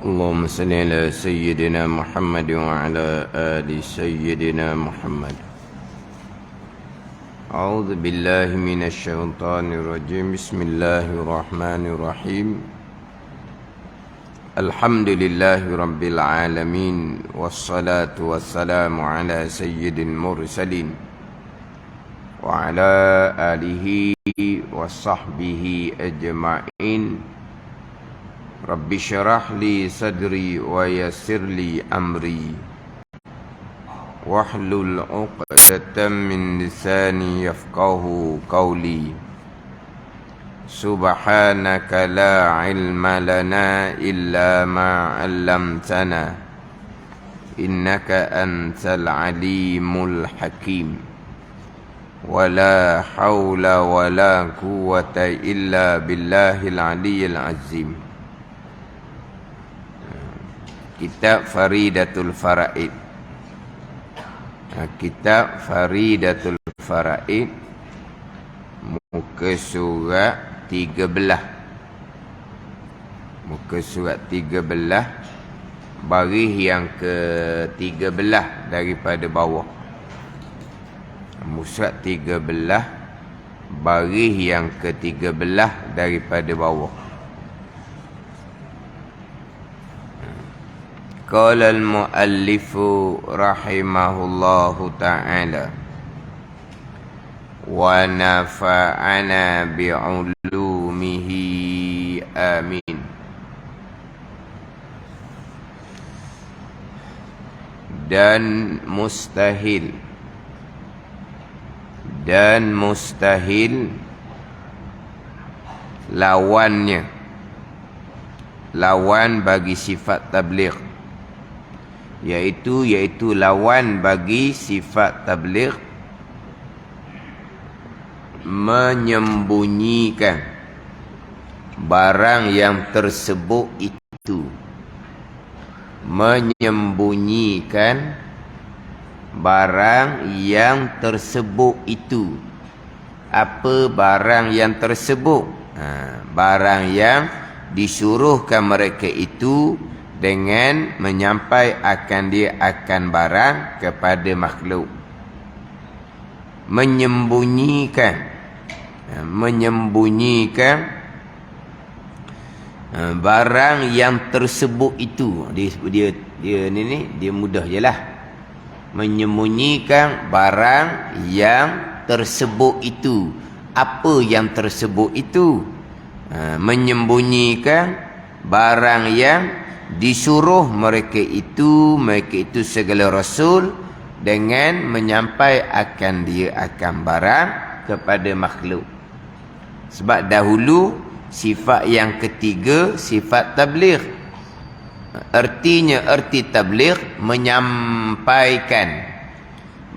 اللهم صل على سيدنا محمد وعلى آل سيدنا محمد. أعوذ بالله من الشيطان الرجيم. بسم الله الرحمن الرحيم. الحمد لله رب العالمين، والصلاة والسلام على سيد المرسلين وعلى آله وصحبه أجمعين. رب اشرح لي صدري ويسر لي أمري واحلل عقدة من لساني يفقه قولي. سبحانك لا علم لنا إلا ما علمتنا إنك أنت العليم الحكيم. ولا حول ولا قوة إلا بالله العلي العظيم. Kitab Faridatul Faraid. Kitab Faridatul Faraid, muka surat 13. Muka surat 13, baris yang ke-13 daripada bawah. Muka surat 13, baris yang ke-13 daripada bawah. Qala al-muallifu rahimahullahu ta'ala wa nafa'ana bi'ulumihi amin. Dan mustahil lawannya, lawan bagi sifat tabligh, yaitu lawan bagi sifat tabligh menyembunyikan barang yang tersebut itu. Menyembunyikan barang yang tersebut itu. Apa barang yang tersebut? Barang yang disuruhkan mereka itu dengan menyampaikan dia akan barang kepada makhluk. Menyembunyikan barang yang tersebut itu. Dia mudah je lah. Menyembunyikan barang yang tersebut itu. Apa yang tersebut itu? Menyembunyikan barang yang disuruh mereka itu segala rasul dengan menyampaikan dia akan barang kepada makhluk. Sebab dahulu sifat yang ketiga sifat tabligh. Erti tabligh menyampaikan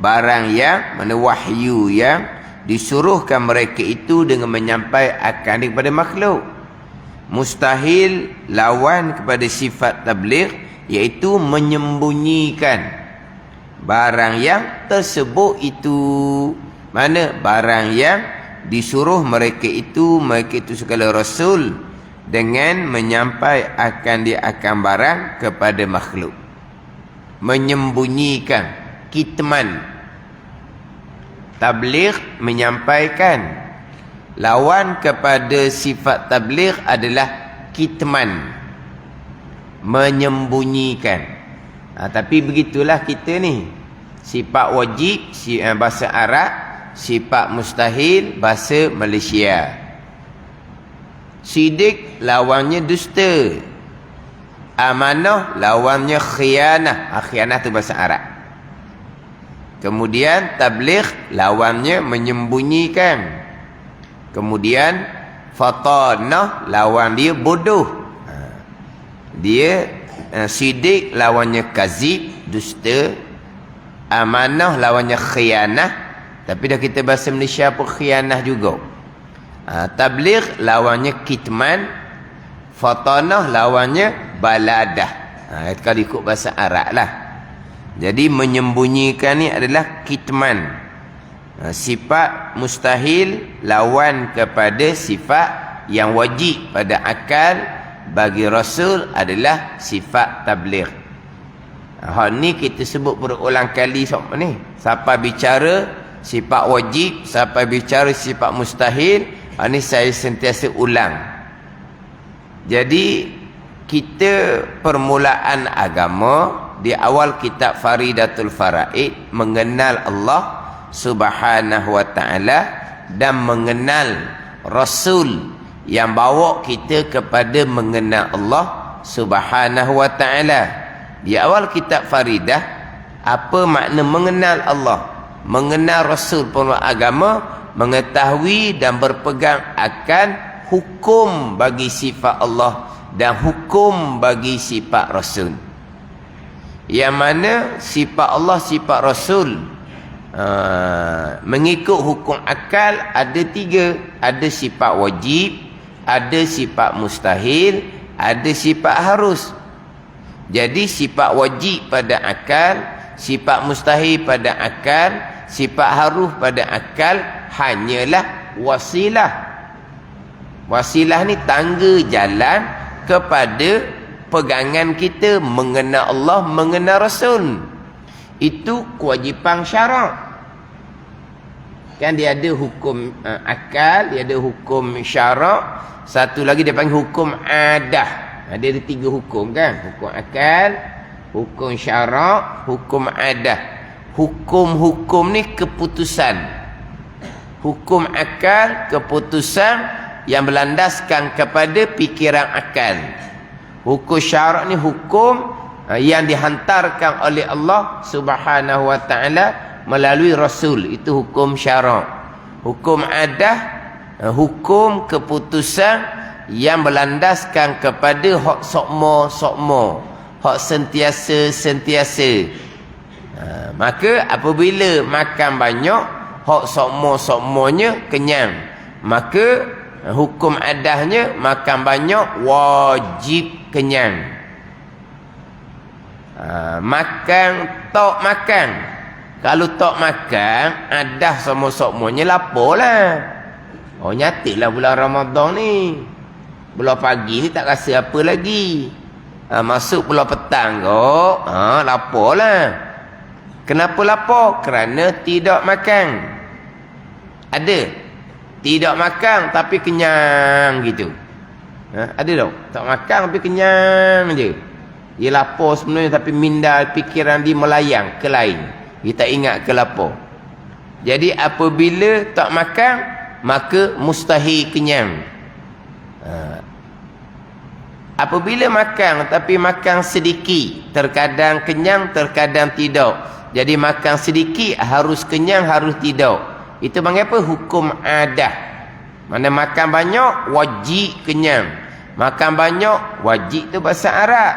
barang yang mana wahyu yang disuruhkan mereka itu dengan menyampaikan dia kepada makhluk. Mustahil lawan kepada sifat tabligh, iaitu menyembunyikan barang yang tersebut itu. Mana barang yang disuruh mereka itu segala rasul dengan menyampaikan dia akan barang kepada makhluk. Menyembunyikan, kitman. Tabligh menyampaikan. Lawan kepada sifat tabligh adalah kitman, menyembunyikan. Tapi begitulah kita ni. Sifat wajib bahasa Arab, sifat mustahil bahasa Malaysia. Sidik lawannya dusta. Amanah lawannya khianah. Khianah tu bahasa Arab. Kemudian tabligh lawannya menyembunyikan. Kemudian fatanah lawan dia bodoh. Dia sidik lawannya kazib, dusta. Amanah lawannya khianah. Tapi dah kita bahasa Malaysia pun khianah juga. Tabligh lawannya kitman. Fatanah lawannya baladah. Kalau ikut bahasa Arab lah. Jadi menyembunyikan ni adalah kitman. Sifat mustahil lawan kepada sifat yang wajib pada akal bagi Rasul adalah sifat tabligh. Hal ni kita sebut berulang kali ni. Siapa bicara sifat wajib, siapa bicara sifat mustahil, ini saya sentiasa ulang. Jadi kita permulaan agama di awal kitab Faridatul Faraid mengenal Allah Subhanahu wa taala dan mengenal Rasul yang bawa kita kepada mengenal Allah Subhanahu wa taala. Di awal kitab Faridah, apa makna mengenal Allah, mengenal Rasul penuh agama, mengetahui dan berpegang akan hukum bagi sifat Allah dan hukum bagi sifat Rasul. Yang mana sifat Allah, sifat Rasul mengikut hukum akal ada 3. Ada sifat wajib, ada sifat mustahil, ada sifat harus. Jadi sifat wajib pada akal, sifat mustahil pada akal, sifat harus pada akal hanyalah wasilah. Wasilah ni tangga jalan kepada pegangan kita mengenal Allah, mengenal Rasul. Itu kewajipan syarak. Kan dia ada hukum akal, dia ada hukum syarak, satu lagi dia panggil hukum adah. Dia ada 3 hukum kan? Hukum akal, hukum syarak, hukum adah. Hukum-hukum ni keputusan. Hukum akal, keputusan yang berlandaskan kepada fikiran akal. Hukum syarak ni hukum yang dihantarkan oleh Allah Subhanahu wa taala melalui Rasul. Itu hukum syarak. Hukum adah, hukum keputusan yang berlandaskan kepada hak sokmo, hak sentiasa. Maka apabila makan banyak, hak sokmonya kenyang, maka hukum adahnya makan banyak wajib kenyang. Makan tak makan, kalau tak makan adah sama sokmonya laporlah. Oh nyatilah bulan Ramadan ni, bulan pagi ni tak rasa apa lagi. Masuk bulan petang kok, laporlah. Kenapa lapar? Kerana tidak makan. Ada tidak makan tapi kenyang gitu. Ada tak? Tak makan tapi kenyang je. Dia lapar sebenarnya tapi minda fikiran dia melayang ke lain. Dia tak ingat ke lapar. Jadi apabila tak makan, maka mustahil kenyang. Apabila makan tapi makan sedikit, terkadang kenyang, terkadang tidak. Jadi makan sedikit harus kenyang, harus tidak. Itu panggil apa? Hukum adah. Mana makan banyak wajib kenyang, makan banyak wajib tu bahasa Arab.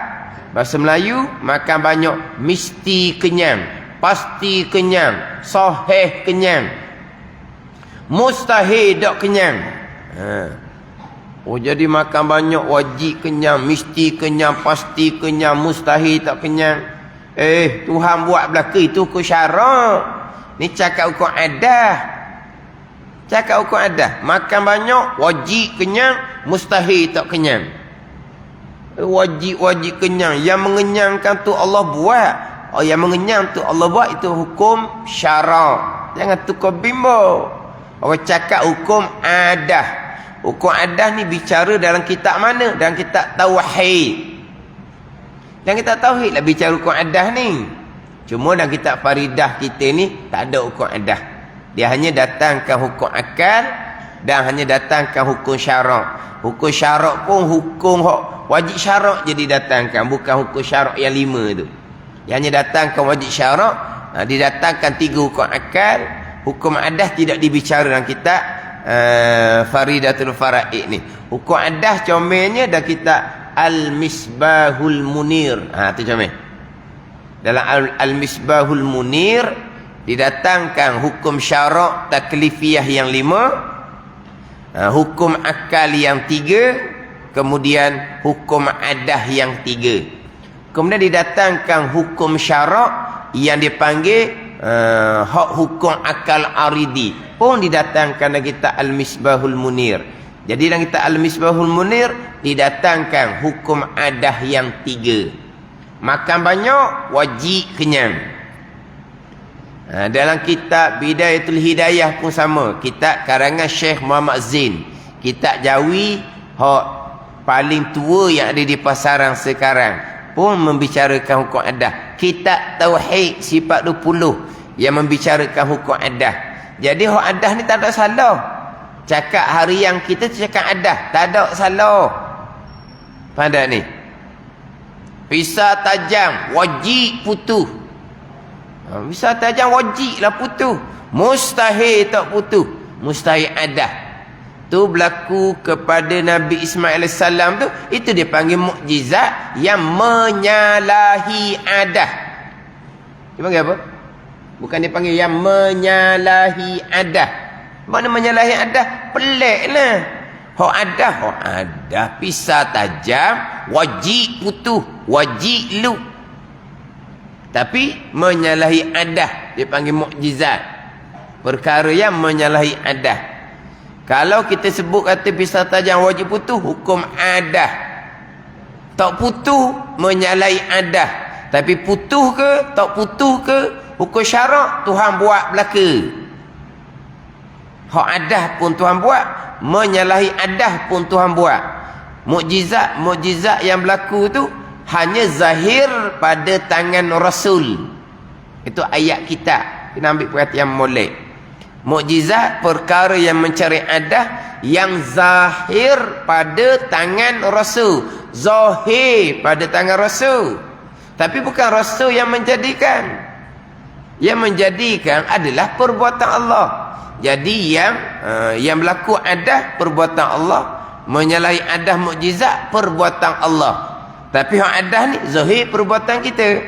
Bahasa Melayu makan banyak mesti kenyang, pasti kenyang, sahih kenyang, mustahil tak kenyang. Oh jadi makan banyak wajib kenyang, mesti kenyang, pasti kenyang, mustahil tak kenyang. Tuhan buat belaka itu hukum syarak. Ni cakap hukum adah. Cakap hukum adah. Makan banyak wajib kenyang, mustahil tak kenyang. Wajib kenyang. Yang mengenyangkan tu Allah buat. Yang mengenyang tu Allah buat, itu hukum syarak. Jangan tukar bimbo. Orang cakap hukum adah. Hukum adah ni bicara dalam kitab mana? Dalam kitab Tauhid. Dan kita tauhid lah bicara hukum adah ni. Cuma dalam kitab Faridah kita ni tak ada hukum adah. Dia hanya datangkan hukum akal dan hanya datangkan hukum syarak. Hukum syarak pun hukum wajib syarak je didatangkan, bukan hukum syarak yang 5 tu. Yang hanya datangkan wajib syarak, didatangkan 3 hukum akal. Hukum adah tidak dibicara dalam kitab Faridatul Faraid ni. Hukum adah comelnya dalam kitab Al-Misbahul Munir. Tu comel. Dalam Al-Misbahul Munir didatangkan hukum syarak taklifiyah yang 5, hukum akal yang 3, kemudian hukum adah yang 3. Kemudian didatangkan hukum syarak yang dipanggil hak hukum akal aridi, pun didatangkan dalam kitab Al-Misbahul Munir. Jadi dalam kitab Al-Misbahul Munir didatangkan hukum adah yang 3. Makan banyak, wajib kenyang. Dalam kitab Bidayatul Hidayah pun sama. Kitab karangan Syekh Muhammad Zain. Kitab Jawi hak paling tua yang ada di pasaran sekarang pun membicarakan hukum adah. Kitab Tauhid sifat 20 yang membicarakan hukum adah. Jadi hak adah ni tak ada salah. Cakap harian kita cakap adah, tak ada salah. Pada ni. Pisau tajam wajib putus. Pisau tajam wajiblah putus. Mustahil tak putus. Mustahil adah. Tu berlaku kepada Nabi Ismail AS tu, itu dia panggil mukjizat yang menyalahi adah. Dia panggil apa? Bukan dia panggil yang menyalahi adah. Mana menyalahi adah? Peliklah. Hak adah pisau tajam wajib putus, wajib lu. Tapi menyalahi adah dia panggil mukjizat. Perkara yang menyalahi adah. Kalau kita sebut kata pisau tajam wajib putus, hukum adah. Tak putus menyalahi adah. Tapi putus ke tak putus ke, hukum syarak Tuhan buat belaka. Hak adah pun Tuhan buat, menyalahi adah pun Tuhan buat. Mukjizat yang berlaku tu hanya zahir pada tangan Rasul. Itu ayat kita. Kita ambil perhatian molek. Mukjizat perkara yang mencari adah yang zahir pada tangan Rasul. Zahir pada tangan Rasul. Tapi bukan Rasul yang menjadikan. Yang menjadikan adalah perbuatan Allah. Jadi yang berlaku adah perbuatan Allah, menyalahi adah mukjizat perbuatan Allah. Tapi hak adah ni zahir perbuatan kita.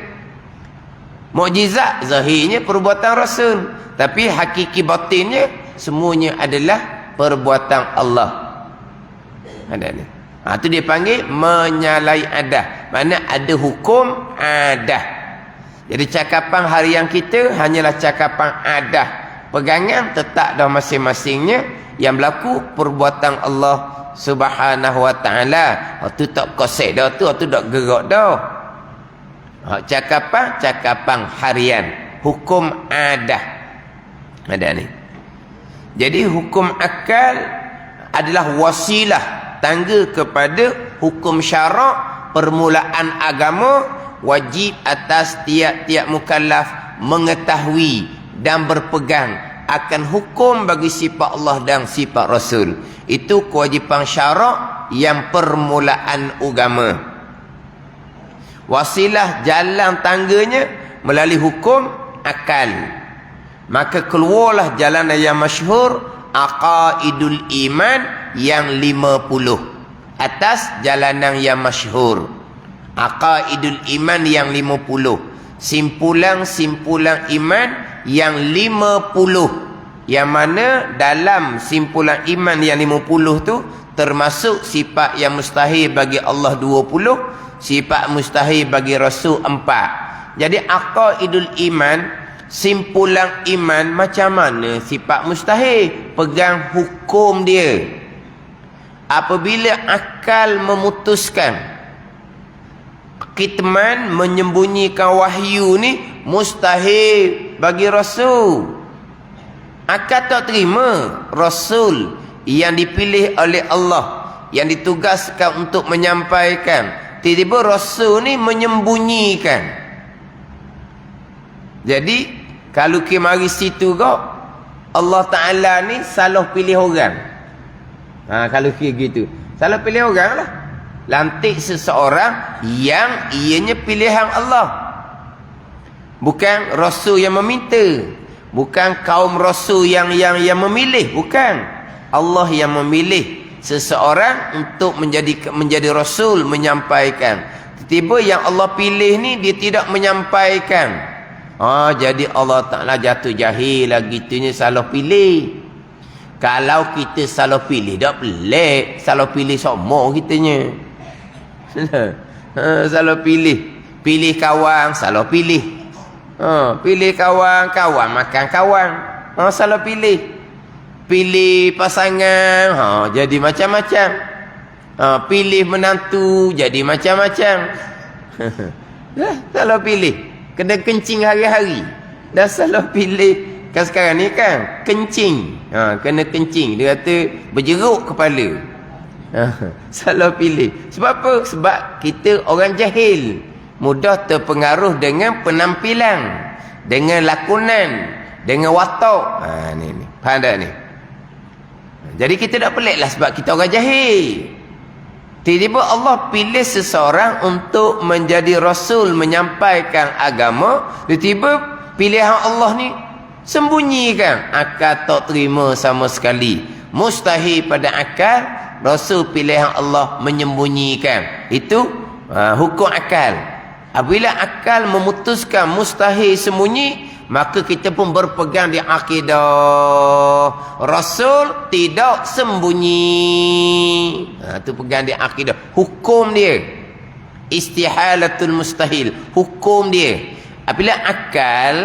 Mukjizat zahirnya perbuatan Rasul, tapi hakiki batinnya semuanya adalah perbuatan Allah. Ada ni. Tu dia panggil menyalahi adah. Mana ada hukum adah. Jadi cakapan harian kita hanyalah cakapan adah. Pegangan tetap dah masing-masingnya yang berlaku perbuatan Allah Subhanahu wa taala. Tu tak kosek dah tu tak gerak dah. Cakapan harian, hukum adah. Ada ni. Jadi hukum akal adalah wasilah tangga kepada hukum syarak. Permulaan agama wajib atas tiap-tiap mukallaf mengetahui dan berpegang akan hukum bagi sifat Allah dan sifat Rasul. Itu kewajipan syarak yang permulaan agama. Wasilah jalan tangganya melalui hukum akal. Maka keluarlah jalan yang masyhur aqaidul iman yang 50. Atas jalanan yang masyhur aqaidul iman yang 50. Simpulan iman yang 50. Yang mana dalam simpulan iman yang 50 tu termasuk sifat yang mustahil bagi Allah 20, sifat mustahil bagi Rasul 4. Jadi aqaidul iman, simpulan iman macam mana sifat mustahil, pegang hukum dia. Apabila akal memutuskan kitman menyembunyikan wahyu ni mustahil bagi Rasul, akal tak terima. Rasul yang dipilih oleh Allah, yang ditugaskan untuk menyampaikan, tiba-tiba Rasul ni menyembunyikan. Jadi kalau kita mari situ kau, Allah Ta'ala ni salah pilih orang. Kalau kita gitu, salah pilih orang lah. Lantik seseorang yang ianya pilihan Allah, bukan Rasul yang meminta, bukan kaum Rasul yang memilih, bukan. Allah yang memilih seseorang untuk menjadi Rasul, menyampaikan. Tiba-tiba yang Allah pilih ni dia tidak menyampaikan. Jadi Allah Ta'ala jatuh jahil lah, gitunya salah pilih. Kalau kita salah pilih tak pelik, salah pilih semua kitanya. Salah pilih kawan, salah pilih. Pilih kawan makan kawan. Salah pilih. pilih pasangan, jadi macam-macam. Pilih menantu, jadi macam-macam. Salah pilih, kena kencing hari-hari. Dah salah pilih. Kan sekarang ni kan kencing, kena kencing. Dia kata berjeruk kepala. Salah pilih. Sebab apa? Sebab kita orang jahil, mudah terpengaruh dengan penampilan, dengan lakonan, dengan watak. Ni faham tak ni? Jadi kita tak peliklah sebab kita orang jahil. Tiba-tiba Allah pilih seseorang untuk menjadi rasul, menyampaikan agama. Tiba-tiba pilihan Allah ni sembunyikan, akal tak terima sama sekali. Mustahil pada akal, rasul pilihan Allah menyembunyikan. Itu hukum akal. Apabila akal memutuskan mustahil sembunyi, maka kita pun berpegang di akidah rasul tidak sembunyi. Itu pegang di akidah. Hukum dia istihalatul mustahil, hukum dia. Apabila akal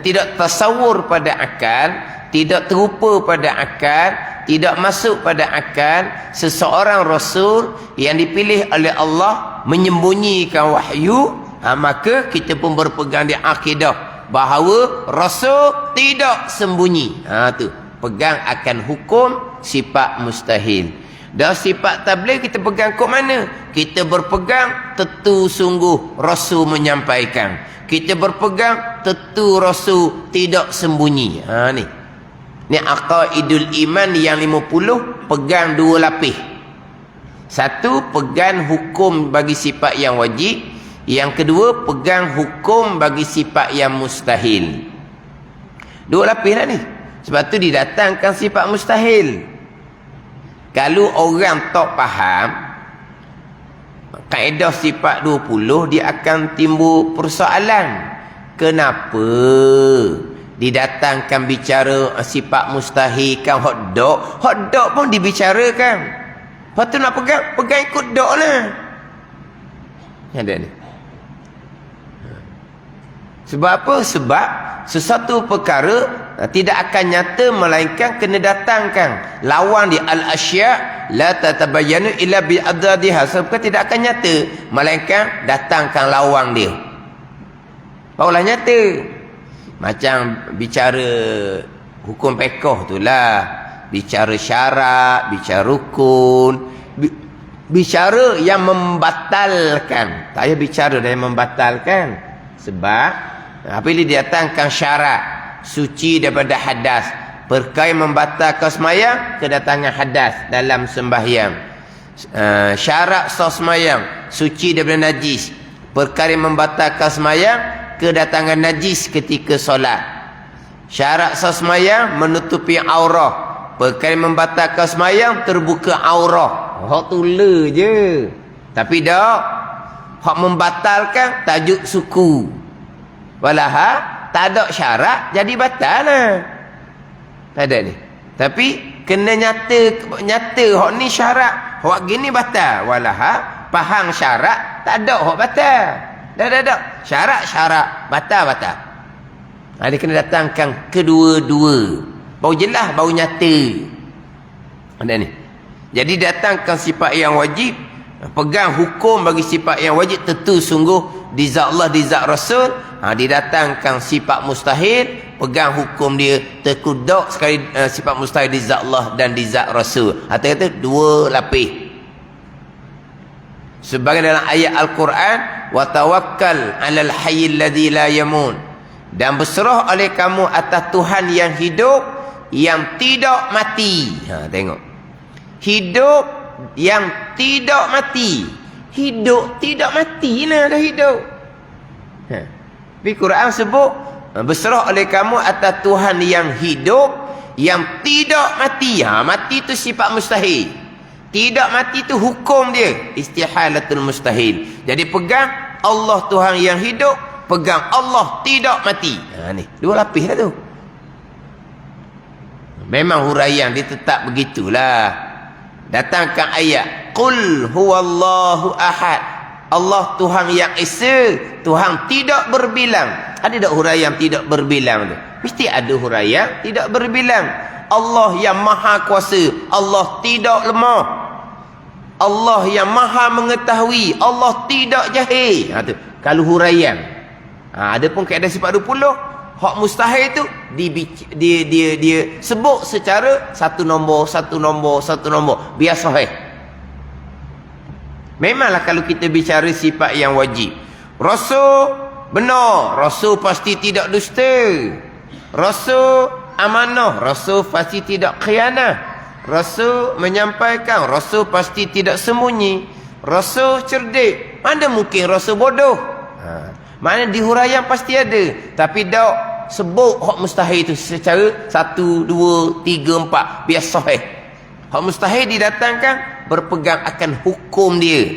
tidak tasawur pada akal, tidak terupa pada akal, tidak masuk pada akal, seseorang rasul yang dipilih oleh Allah menyembunyikan wahyu, maka kita pun berpegang di akidah bahawa rasul tidak sembunyi. Tu pegang akan hukum sifat mustahil. Dan sifat tabligh kita pegang kok mana? Kita berpegang tentu sungguh rasul menyampaikan. Kita berpegang tentu rasul tidak sembunyi. Ni aqaidul iman yang 50, pegang 2 lapis. Satu, pegang hukum bagi sifat yang wajib. Yang kedua, pegang hukum bagi sifat yang mustahil. 2 lapis lah ni. Sebab tu didatangkan sifat mustahil. Kalau orang tak faham kaedah sifat 20, dia akan timbul persoalan. Kenapa didatangkan bicara sifat mustahil kan hot dog? Hot dog pun dibicarakan. Lepas tu nak pegang ikut dog lah. Ada ni. Sebab apa? Sebab sesuatu perkara tidak akan nyata melainkan kena datangkan lawan di al-asya' la tatabayyanu illa bi adadiha. Sebab tidak akan nyata melainkan datangkan lawan dia, barulah nyata. Macam bicara hukum fiqh itulah, bicara syarat, bicara rukun, bicara yang membatalkan. Tak payah bicara yang membatalkan. Sebab apabila didatangkan syarat suci daripada hadas, perkara yang membatalkan sembahyang, kedatangan hadas dalam sembahyang. Syarat sah sembahyang suci daripada najis, perkara yang membatalkan sembahyang, kedatangan najis ketika solat. Syarat sah sembahyang menutupi aurah, perkara yang membatalkan sembahyang terbuka aurah. Hak tula je. Tapi dak, hak membatalkan tajuk suku. Walaha tak ada syarat jadi batal lah. Tak ada ni. Tapi kena nyata hak ni syarat, hak gini batal. Walaha faham syarat, tak ada hak batal. Dah. Syarat batal. Dia kena datangkan kedua-dua. Baru jelas, baru nyata. Ada ni. Jadi datangkan sifat yang wajib, pegang hukum bagi sifat yang wajib, tentu sungguh di zat Allah, di zat Rasul. Didatangkan sifat mustahil, pegang hukum dia, terkudak sekali sifat mustahil di zat Allah dan di zat Rasul. Kata 2 lapis. Sebagai dalam ayat Al-Quran, wa tawakkal 'alal hayyil ladzi la yamut, dan berserah oleh kamu atas Tuhan yang hidup, yang tidak mati. Tengok, hidup yang tidak mati. Hidup tidak mati lah, dah hidup. Tapi Quran sebut berserah oleh kamu atas Tuhan yang hidup, yang tidak mati. Mati tu sifat mustahil. Tidak mati tu hukum dia, istihalatul mustahil. Jadi pegang Allah Tuhan yang hidup, pegang Allah tidak mati. Ni 2 lapis lah tu. Memang huraian dia tetap begitulah. Datangkan ayat qul huwallahu ahad, Allah Tuhan yang esa, Tuhan tidak berbilang. Ada tak huraian tidak berbilang tu? mesti ada huraian tidak berbilang. Allah yang maha kuasa, Allah tidak lemah. Allah yang maha mengetahui, Allah tidak jahil. Tu kalau huraian. Ada pun kaedah sifat 20, hak mustahil tu dia sebut secara satu nombor biar sahih. Memanglah kalau kita bicara sifat yang wajib, Rasul benar, Rasul pasti tidak dusta, Rasul amanah, Rasul pasti tidak khianat, Rasul menyampaikan, Rasul pasti tidak sembunyi, Rasul cerdik. Mana mungkin Rasul bodoh? Mana di huraian pasti ada, tapi tak sebut hak mustahil itu secara 1, 2, 3, 4 biar sahih. Hak mustahil didatangkan berpegang akan hukum dia.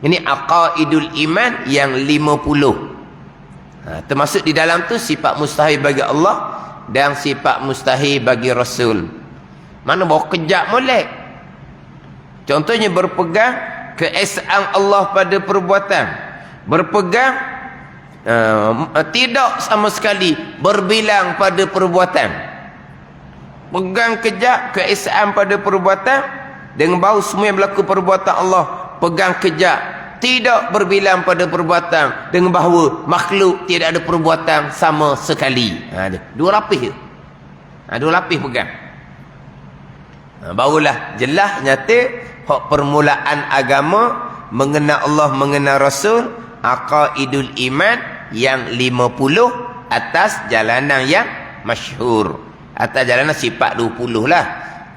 Ini aqaidul iman yang 50. Termasuk di dalam tu sifat mustahil bagi Allah dan sifat mustahil bagi Rasul. Mana bawa kejap molek. Contohnya berpegang keesaan Allah pada perbuatan, berpegang tidak sama sekali berbilang pada perbuatan, pegang kejap keesaan pada perbuatan dengan bahawa semua yang berlaku perbuatan Allah, pegang kejap tidak berbilang pada perbuatan dengan bahawa makhluk tidak ada perbuatan sama sekali. Dua lapis. Dua lapis pegang. Barulah jelas nyata hak permulaan agama mengenal Allah, mengenal Rasul, aqaidul iman yang 50 atas jalanan yang masyhur. Atas jalanan sifat 20 lah.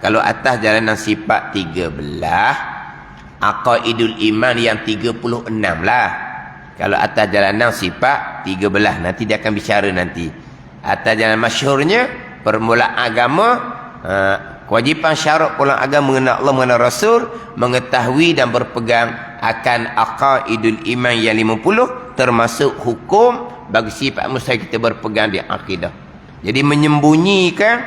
Kalau atas jalanan sifat 13, aqaidul iman yang 36 lah. Kalau atas jalanan sifat 13, nanti dia akan bicara nanti. Atas jalan masyhurnya permulaan agama, kewajipan syarat pulang agama mengenal Allah, mengenal Rasul, mengetahui dan berpegang akan aqaidul iman yang 50, termasuk hukum bagi sifat mustahil kita berpegang di akidah. Jadi menyembunyikan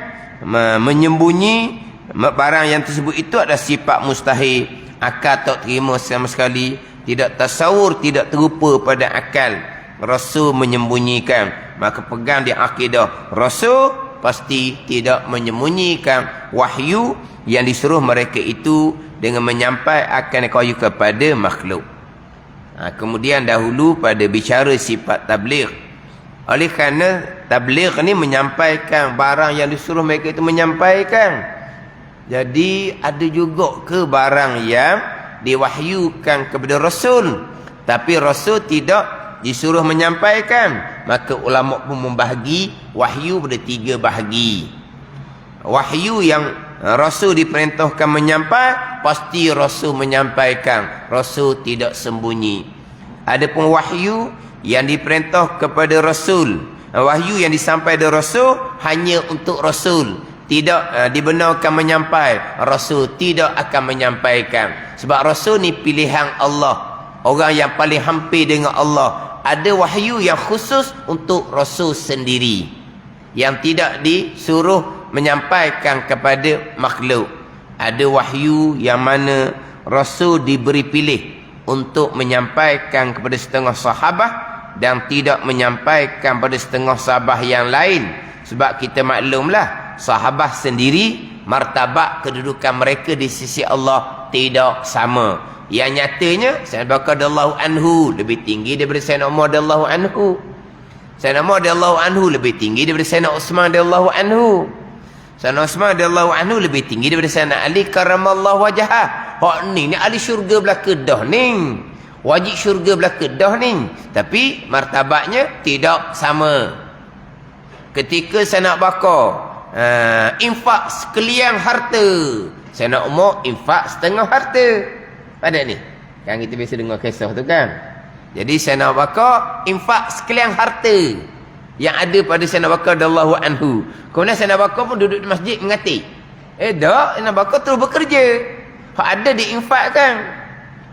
barang yang tersebut itu adalah sifat mustahil. Akal tak terima sama sekali, tidak tasawur, tidak terupa pada akal. Rasul menyembunyikan, maka pegang di akidah. Rasul pasti tidak menyembunyikan wahyu yang disuruh mereka itu dengan menyampaikan wahyu kepada makhluk. Kemudian dahulu pada bicara sifat tabligh, oleh kerana tabligh ni menyampaikan barang yang disuruh mereka itu menyampaikan. Jadi ada juga ke barang yang diwahyukan kepada Rasul, tapi Rasul tidak disuruh menyampaikan. Maka ulama pun membahagi wahyu pada 3 bahagi. Wahyu yang Rasul diperintahkan menyampaikan, pasti Rasul menyampaikan, Rasul tidak sembunyi. Adapun wahyu yang diperintah kepada Rasul, wahyu yang disampaikan dari Rasul hanya untuk Rasul, tidak dibenarkan menyampaikan, Rasul tidak akan menyampaikan. Sebab Rasul ni pilihan Allah, orang yang paling hampir dengan Allah. Ada wahyu yang khusus untuk Rasul sendiri, yang tidak disuruh menyampaikan kepada makhluk. Ada wahyu yang mana Rasul diberi pilih untuk menyampaikan kepada setengah sahabat dan tidak menyampaikan pada setengah sahabat yang lain. Sebab kita maklumlah, sahabat sendiri martabat kedudukan mereka di sisi Allah tidak sama. Yang nyatanya Sayyidina Abu Bakar radhiyallahu anhu lebih tinggi daripada Sayyidina Umar radhiyallahu anhu. Sayyidina Umar radhiyallahu anhu lebih tinggi daripada Sayyidina Utsman radhiyallahu anhu. Sayyidina Utsman radhiyallahu anhu lebih tinggi daripada Sayyidina Ali karramallahu wajhah. Hak ni ahli syurga belaka dah ni. Wajib syurga belaka dah ni. Tapi martabatnya tidak sama. Ketika Sayyidina Abu Bakar infak sekalian harta, Sayyidina Umar infak setengah harta. Pada ni kan kita biasa dengar kisah tu kan. Jadi Sayyidina Abu Bakar infak sekalian harta yang ada pada Sayyidina Abu Bakar radhiyallahu anhu. Kemudian Sayyidina Abu Bakar pun duduk di masjid mengatik. Tak, Sayyidina Abu Bakar terus bekerja. Hak ada diinfakkan,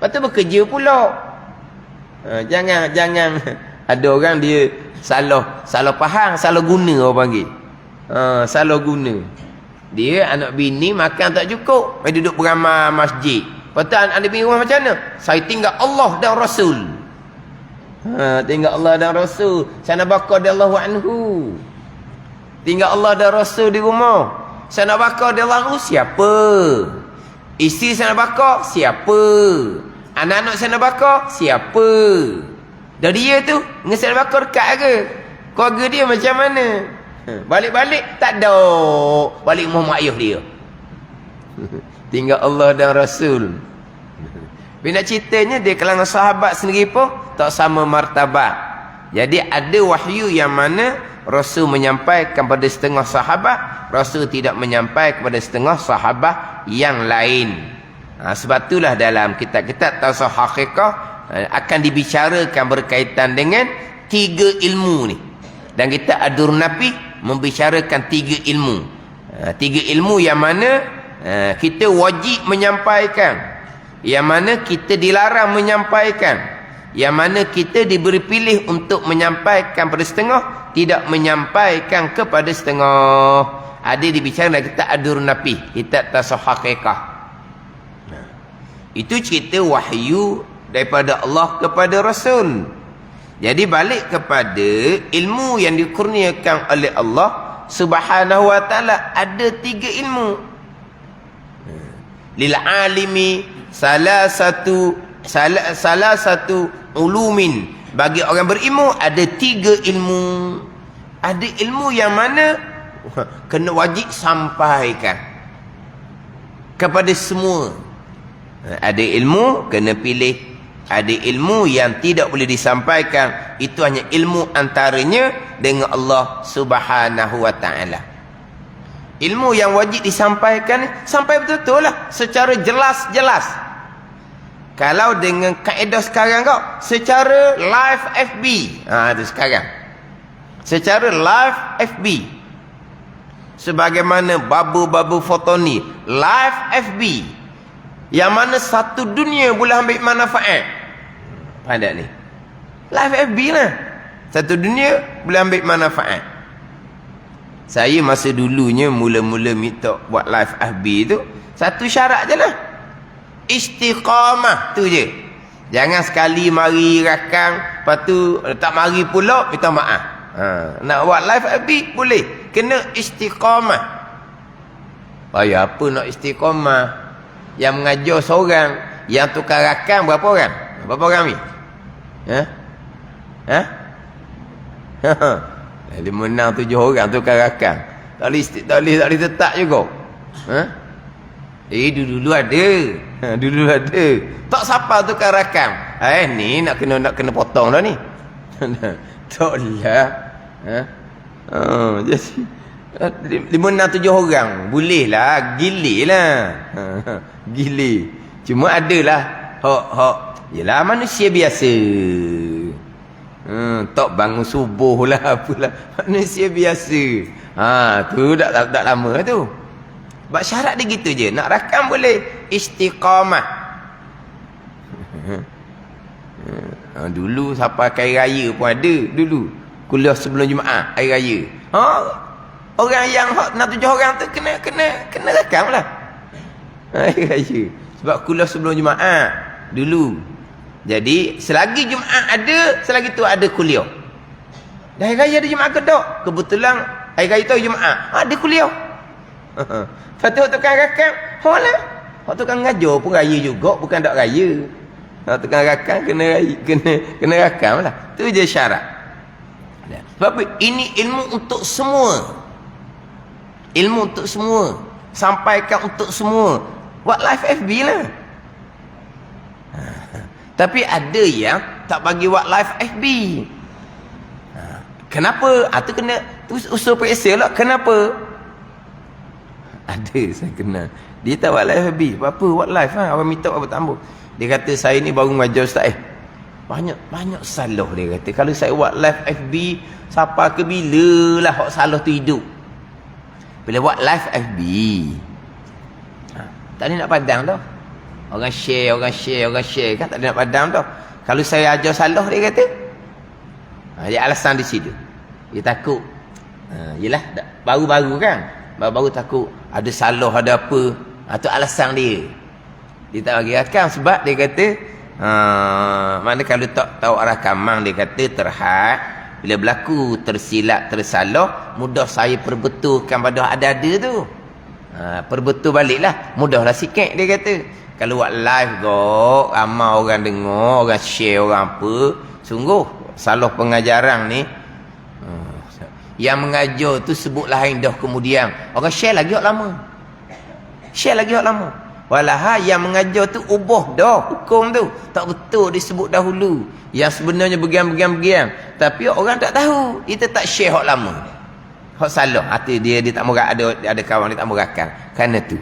lepas tu bekerja pula. Jangan ada orang dia salah faham, salah guna orang panggil. Salah guna. Dia anak bini makan tak cukup, mai duduk beramal masjid. Lepas tu anak bini rumah macam mana? Saya tinggal Allah dan Rasul. Tinggal Allah dan Rasul. Sayyidina Abu Bakar radhiyallahu anhu. Tinggal Allah dan Rasul di rumah. Saya nak bakar dia lalu, siapa? Isteri saya nak bakar, siapa? Anak-anak saya nak bakar, siapa? Dan dia tu, dengan saya nak bakar dekat ke? Keluarga dia macam mana? Balik-balik, tak ada. Balik rumah mak ayah dia. Tinggal Allah dan Rasul. Bila nak ceritanya, dia kalangan sahabat sendiri pun, tak sama martabat. Jadi ada wahyu yang mana Rasul menyampaikan kepada setengah sahabat, Rasul tidak menyampaikan kepada setengah sahabat yang lain. Sebab itulah dalam kitab-kitab tasawuf hakikah akan dibicarakan berkaitan dengan 3 ilmu ni. Dan kita Adur Nafi membicarakan 3 ilmu. 3 ilmu yang mana kita wajib menyampaikan, yang mana kita dilarang menyampaikan, yang mana kita diberi pilih untuk menyampaikan pada setengah, tidak menyampaikan kepada setengah. Ada dibicarakan kita Adur Nafi, kitab tasawuf hakikah. Itu cerita wahyu daripada Allah kepada Rasul. Jadi balik kepada ilmu yang dikurniakan oleh Allah Subhanahu wa taala, ada 3 ilmu. Lil alimi salah satu ulumin. Bagi orang berilmu ada 3 ilmu. Ada ilmu yang mana kena wajib sampaikan kepada semua. Ada ilmu kena pilih, ada ilmu yang tidak boleh disampaikan. Itu hanya ilmu antaranya dengan Allah Subhanahu wa taala. Ilmu yang wajib disampaikan sampai betul-betul lah, secara jelas-jelas. Kalau dengan kaedah sekarang kau, secara live FB. Itu sekarang. Secara live FB. Sebagaimana babu-babu foto ni, live FB. Yang mana satu dunia boleh ambil manfaat. Pada ni live FB lah, satu dunia boleh ambil manfaat. Saya masa dulunya mula-mula minta buat live FB tu, satu syarat je lah, istiqamah tu je. Jangan sekali mari rakam, lepas tu tak mari pula minta maaf. Nak buat live FB boleh, kena istiqamah. Payah apa nak istiqamah? Yang mengajar seorang, yang tukar rakam berapa orang? Berapa orang ni? 5, 6, 7 orang tukar rakam. Tak boleh tetap juga. Dulu ada. Dulu ada. Tak siapa tukar rakam. Ni nak kena potong dah ni. Taklah. Jadi 5, 6, 7 orang boleh lah, gile lah. Gile. Cuma adalah hak yelah manusia biasa. Tak bangun subuh lah apalah, manusia biasa. Tu tak lama tu. Sebab syarat dia gitu je. Nak rakam boleh, istiqamah. Dulu sampai hari raya pun ada. Dulu kuliah sebelum Jumaat hari raya. Orang yang 6-7 orang tu kena rakam lah. Hari raya. Sebab kuliah sebelum Jumaat dulu. Jadi selagi Jumaat ada, selagi tu ada kuliah. Dan hari raya ada Jumaat ke tak? Kebetulan hari raya tu Jumaat, ada kuliah. Lepas tu tukang rakam, lah. Waktu tukang ngajar pun raya juga, bukan tak raya. Tukang rakam kena rakam lah. Tu je syarat. Sebab ini ilmu untuk semua. Ilmu untuk semua. Sampaikan untuk semua. Buat live FB lah. Tapi ada yang tak bagi buat live FB. Kenapa? Tu kena usul periksa lah. Kenapa? Ada saya kenal. Dia tak buat live FB. Apa buat live lah. Orang minta apa tambah. Dia kata saya ni baru mengajar Ustaz. Banyak salah dia kata. Kalau saya buat live FB, siapa ke bila lah hak salah tu hidup. Bila buat live FB, tak ada nak padang tau. Orang share kan, tak ada nak padam tau. Kalau saya ajar salah, dia kata. Dia alasan di situ. Dia takut. Yelah, baru-baru kan. Baru-baru takut ada salah, ada apa. Itu alasan dia. Dia tak bagi rakam sebab dia kata, mana kalau tak tahu rakaman, dia kata terhad, Bila berlaku tersilap, tersalah, mudah saya perbetulkan pada ada-ada tu. Perbetul baliklah. Mudahlah sikit dia kata. Kalau buat live kok, ramai orang dengar, orang share, orang apa. Sungguh, salah pengajaran ni. Yang mengajar tu sebut lain dah kemudian. Orang share lagi hak lama. Share lagi hak lama. Walahal yang mengajar tu ubah dah hukum tu. Tak betul disebut dahulu. Yang sebenarnya begian. Tapi orang tak tahu. Kita tak share hak lama. Hak salah. Hati dia tak murak, ada kawan dia tak murakan. Kerana tu.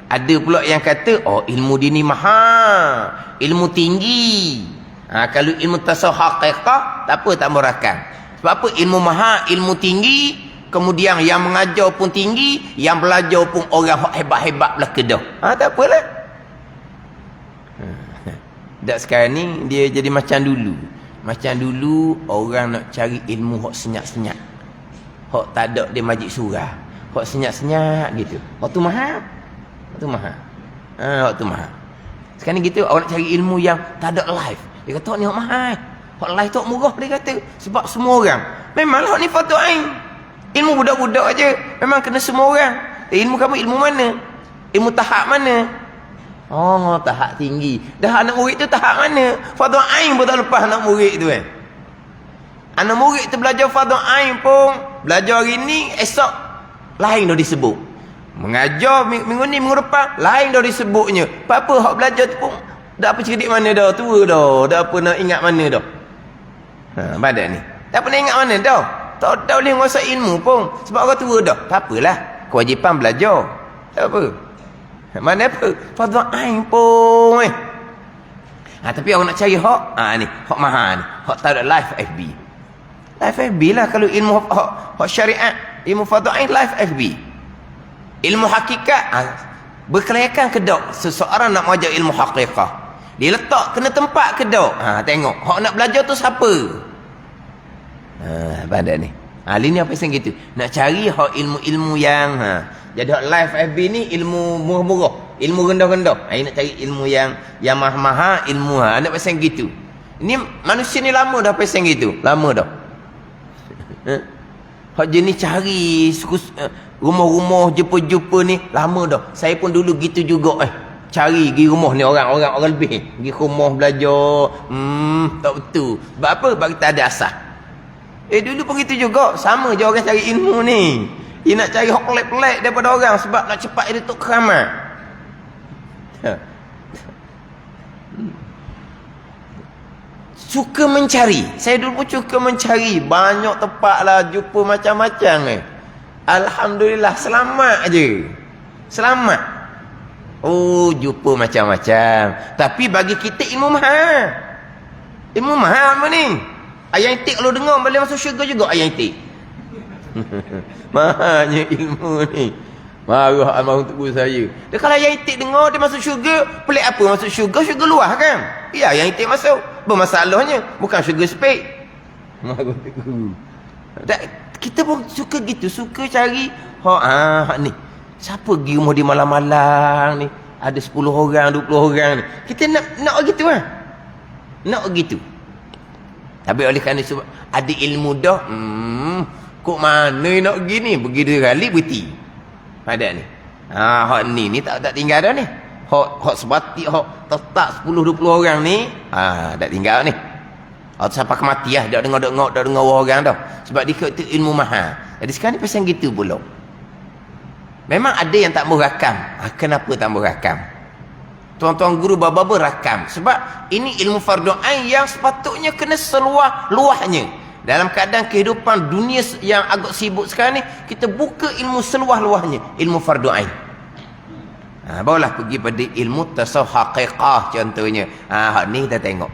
Ada pula yang kata, oh ilmu dini mahal. Ilmu tinggi. Kalau ilmu tasawuf haqiqah, tak apa tak murakan. Sebab apa? Ilmu mahal, ilmu tinggi. Kemudian yang mengajar pun tinggi, yang belajar pun orang hebat-hebat belah kedah. Tak apalah. Tak sekarang ni dia jadi macam dulu. Macam dulu orang nak cari ilmu hak senyap-senyap. Hak tak ada di majlis surah. Hak senyap-senyap gitu. Hak tu mahal. Hak tu mahal. Hak tu mahal. Sekarang ni gitu orang nak cari ilmu yang tak ada live. Dia kata ni hak mahal. Hak live tu murah dia kata. Sebab semua orang. Memanglah hak ni fardu ain. Ilmu budak-budak aja. Memang kena semua orang. Ilmu kamu ilmu mana? Ilmu tahap mana? Oh, tahap tinggi. Dah anak murid tu tahap mana? Fardu ain pun tak lepas anak murid tu Anak murid tu belajar fardu ain pun. Belajar hari ni, esok lain dah disebut. Mengajar minggu ni, minggu depan, lain dah disebutnya. Apa hak belajar tu pun dah apa cerdik mana dah, tua dah. Dah apa nak ingat mana dah. Badan ni. Tak apa nak ingat mana dah. Tak boleh menguasai ilmu pun. Sebab orang tua dah. Tak apalah. Kewajipan belajar. Tak apa. Mana apa? Fardu ain pun. Tapi orang nak cari hak. Ni. Hak mahal ni. Hak tak ada live FB. Live FB lah. Kalau ilmu hak syariat. Ilmu fardu ain live FB. Ilmu hakikat. Berkelayakan ke tak? Seseorang nak mengajar ilmu hakikat. Dia letak kena tempat ke tak? Tengok. Hak nak belajar tu siapa? Pada ni. Ini apa yang gitu. Nak cari hak ilmu-ilmu yang jadi hak live FB ni ilmu murah-murah, ilmu rendah-rendah. Nak cari ilmu yang mahal-mahal, ilmu nak pasang gitu. Ini manusia ni lama dah pasang gitu. Lama dah. Hak jenis cari rumah-rumah jumpa-jumpa ni lama dah. Saya pun dulu gitu juga cari pergi rumah ni orang lebih. Pergi rumah belajar. Tak betul. Sebab apa? Sebab kita ada asas. Dulu pun gitu juga. Sama je orang cari ilmu ni. Dia nak cari hak pelik-pelik daripada orang. Sebab nak cepat dia tuk keramat. Suka mencari. Saya dulu pun suka mencari. Banyak tempat lah. Jumpa macam-macam Alhamdulillah. Selamat je. Selamat. Jumpa macam-macam. Tapi bagi kita ilmu mahal. Ilmu mahal apa ni? Ayat itik kalau dengar boleh masuk syurga juga ayat itik. Mahalnya ilmu ni. Marah almarhum tua saya. Dia kalau ayat itik dengar dia masuk syurga, pelik apa masuk syurga? Syurga luar kan? Ya, ayat itik masuk. Bermasalahnya bukan syurga spek. Marah tua. Kita pun suka gitu, suka cari hak ni. Siapa pergi rumah dia malam-malam ni? Ada 10 orang, 20 orang ni. Kita nak gitu Nak gitu. Tapi oleh kerana sebab ada ilmu dah, kok mana nak pergi ni? Pergi 2 kali berhenti. Pada ni. Hak ni tak tinggal dah ni. Hak sebati, hak tetap 10-20 orang ni, tak tinggal ni. Sampai kematian dah dengar orang dah. Sebab dia kata ilmu mahal. Jadi sekarang ni pasal gitu pula. Memang ada yang tak merakam. Kenapa tak merakam? Tuan-tuan guru baba rakam. Sebab ini ilmu fardu ain yang sepatutnya kena seluah-luahnya. Dalam keadaan kehidupan dunia yang agak sibuk sekarang ni, kita buka ilmu seluah-luahnya. Ilmu fardu ain. Barulah pergi pada ilmu tasawuf haqiqah contohnya. Hak ni kita tengok.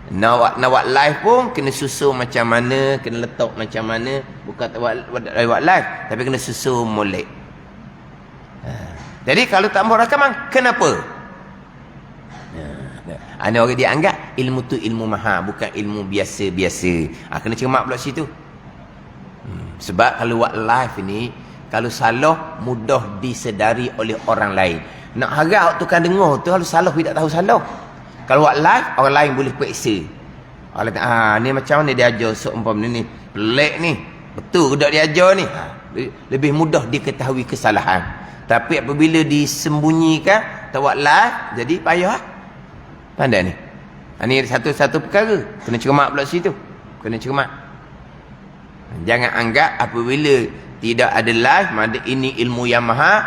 Nak buat live pun kena susun macam mana, kena letak macam mana. Bukan buat live, tapi kena susun molek. Jadi kalau tak mau rakaman, kenapa? Ada orang dia anggap ilmu tu ilmu mahal, bukan ilmu biasa-biasa. Kena cermat pula situ. Sebab kalau buat live ni, kalau salah mudah disedari oleh orang lain. Nak harap tukang dengar tu kalau salah dia tak tahu salah. Kalau buat live, orang lain boleh periksa. Allah kata, ni macam mana dia ajar seumpama ni pelik ni. Betul ke tak dia ajar ni? Lebih mudah diketahui kesalahan. Tapi apabila disembunyikan, tak buat live, jadi payah. Pandai ni. Ini satu-satu perkara. Kena cermat pula situ. Kena cermat. Jangan anggap apabila tidak ada live, maka ini ilmu yang maha.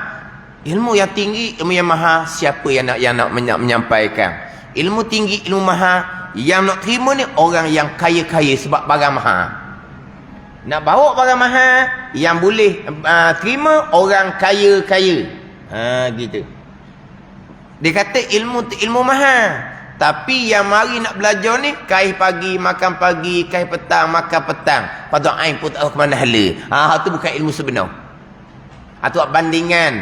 Ilmu yang tinggi, ilmu yang maha. Siapa yang nak menyampaikan? Ilmu tinggi, ilmu maha. Yang nak terima ni orang yang kaya-kaya sebab barang maha. Nak bawa barang mahal, yang boleh terima orang kaya-kaya. Gitu. Dia kata ilmu mahal. Tapi yang mari nak belajar ni, kaih pagi, makan pagi, kaih petang, makan petang. Pada ain pun tak tahu ke mana hala. Itu bukan ilmu sebenar. Itu bandingan.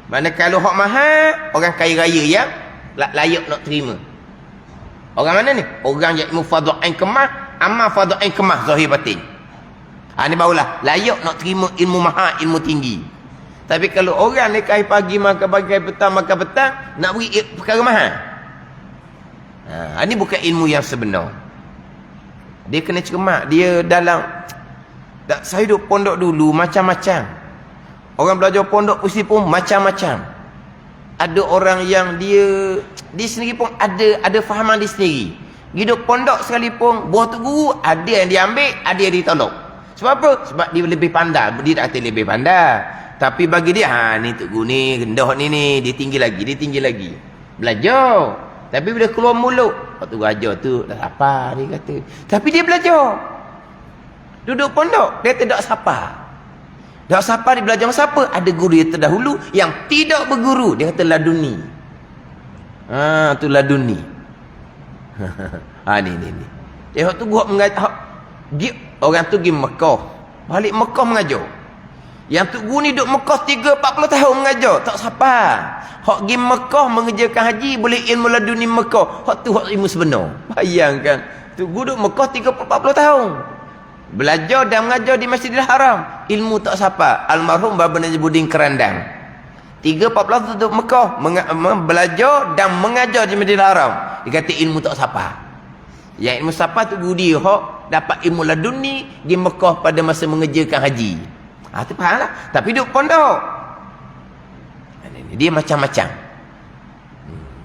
Mana kalau hak mahal, orang kaya raya yang layak nak terima. Orang mana ni? Orang yang ilmu fadhu ain kemah, amal fadhu ain kemah, zahir batin. Ini barulah layak nak terima ilmu mahal, ilmu tinggi. Tapi kalau orang ni kaih pagi, makan pagi, kaih petang, makan petang, nak beri perkara mahal. Ini bukan ilmu yang sebenar. Dia kena cermat. Dia dalam, saya duduk pondok dulu, macam-macam. Orang belajar pondok pun macam-macam. Ada orang yang dia sendiri pun ada fahaman dia sendiri. Hidup pondok sekalipun, buah tu guru, ada yang dia ambil, ada yang ditolak. Sebab apa? Sebab dia lebih pandai. Dia tak kata lebih pandai. Tapi bagi dia, ni Tok Guru ni, rendah ni, dia tinggi lagi. Belajar. Tapi bila keluar mulut, waktu raja tu, tak apa, dia kata. Tapi dia belajar. Duduk pondok, dia tak sapa. Tak sapa, dia belajar dengan siapa? Ada guru yang terdahulu, yang tidak berguru. Dia kata laduni. Tu laduni. Ni. Dia waktu guru mengajar. Orang tu pergi Mekah. Balik Mekah mengajar. Yang Tok Guru ni duduk Mekah 30-40 tahun mengajar. Tak siapa. Hak pergi Mekah mengerjakan haji, boleh ilmu laduni Mekah. Hak tu hak ilmu sebenar. Bayangkan. Tok Guru duduk Mekah 30-40 tahun. Belajar dan mengajar di Masjidil Haram. Ilmu tak siapa. Almarhum Baba Najibudin Kerandang. 30-40 tahun duduk Mekah. Belajar dan mengajar di Masjidil Haram. Dia kata ilmu tak siapa. Yang ilmu siapa tu Guru dia hak dapat ilmu laduni di Mekah pada masa mengerjakan haji. Itu faham lah. Tapi duduk pondok. Dia macam-macam.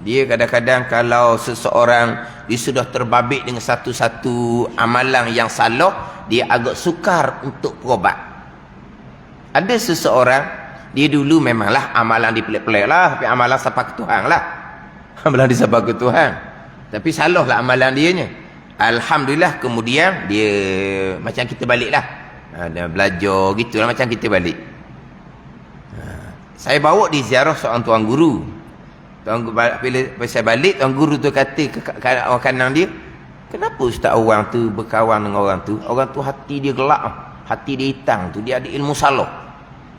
Dia kadang-kadang kalau seseorang dia sudah terbabit dengan satu-satu amalan yang salah, dia agak sukar untuk berubat. Ada seseorang, dia dulu memanglah amalan dia pelik-pelik lah, tapi amalan sapa ke Tuhan lah. Amalan dia sapa ke Tuhan. Tapi salah lah amalan dianya. Alhamdulillah kemudian dia macam kita balik lah. Dia belajar gitulah macam kita balik. Saya bawa di ziarah seorang tuan guru. Bila saya balik, tuan guru tu kata ke orang kanan dia, kenapa ustaz orang tu berkawan dengan orang tu? Orang tu hati dia gelap, hati dia hitam tu, dia ada ilmu salah.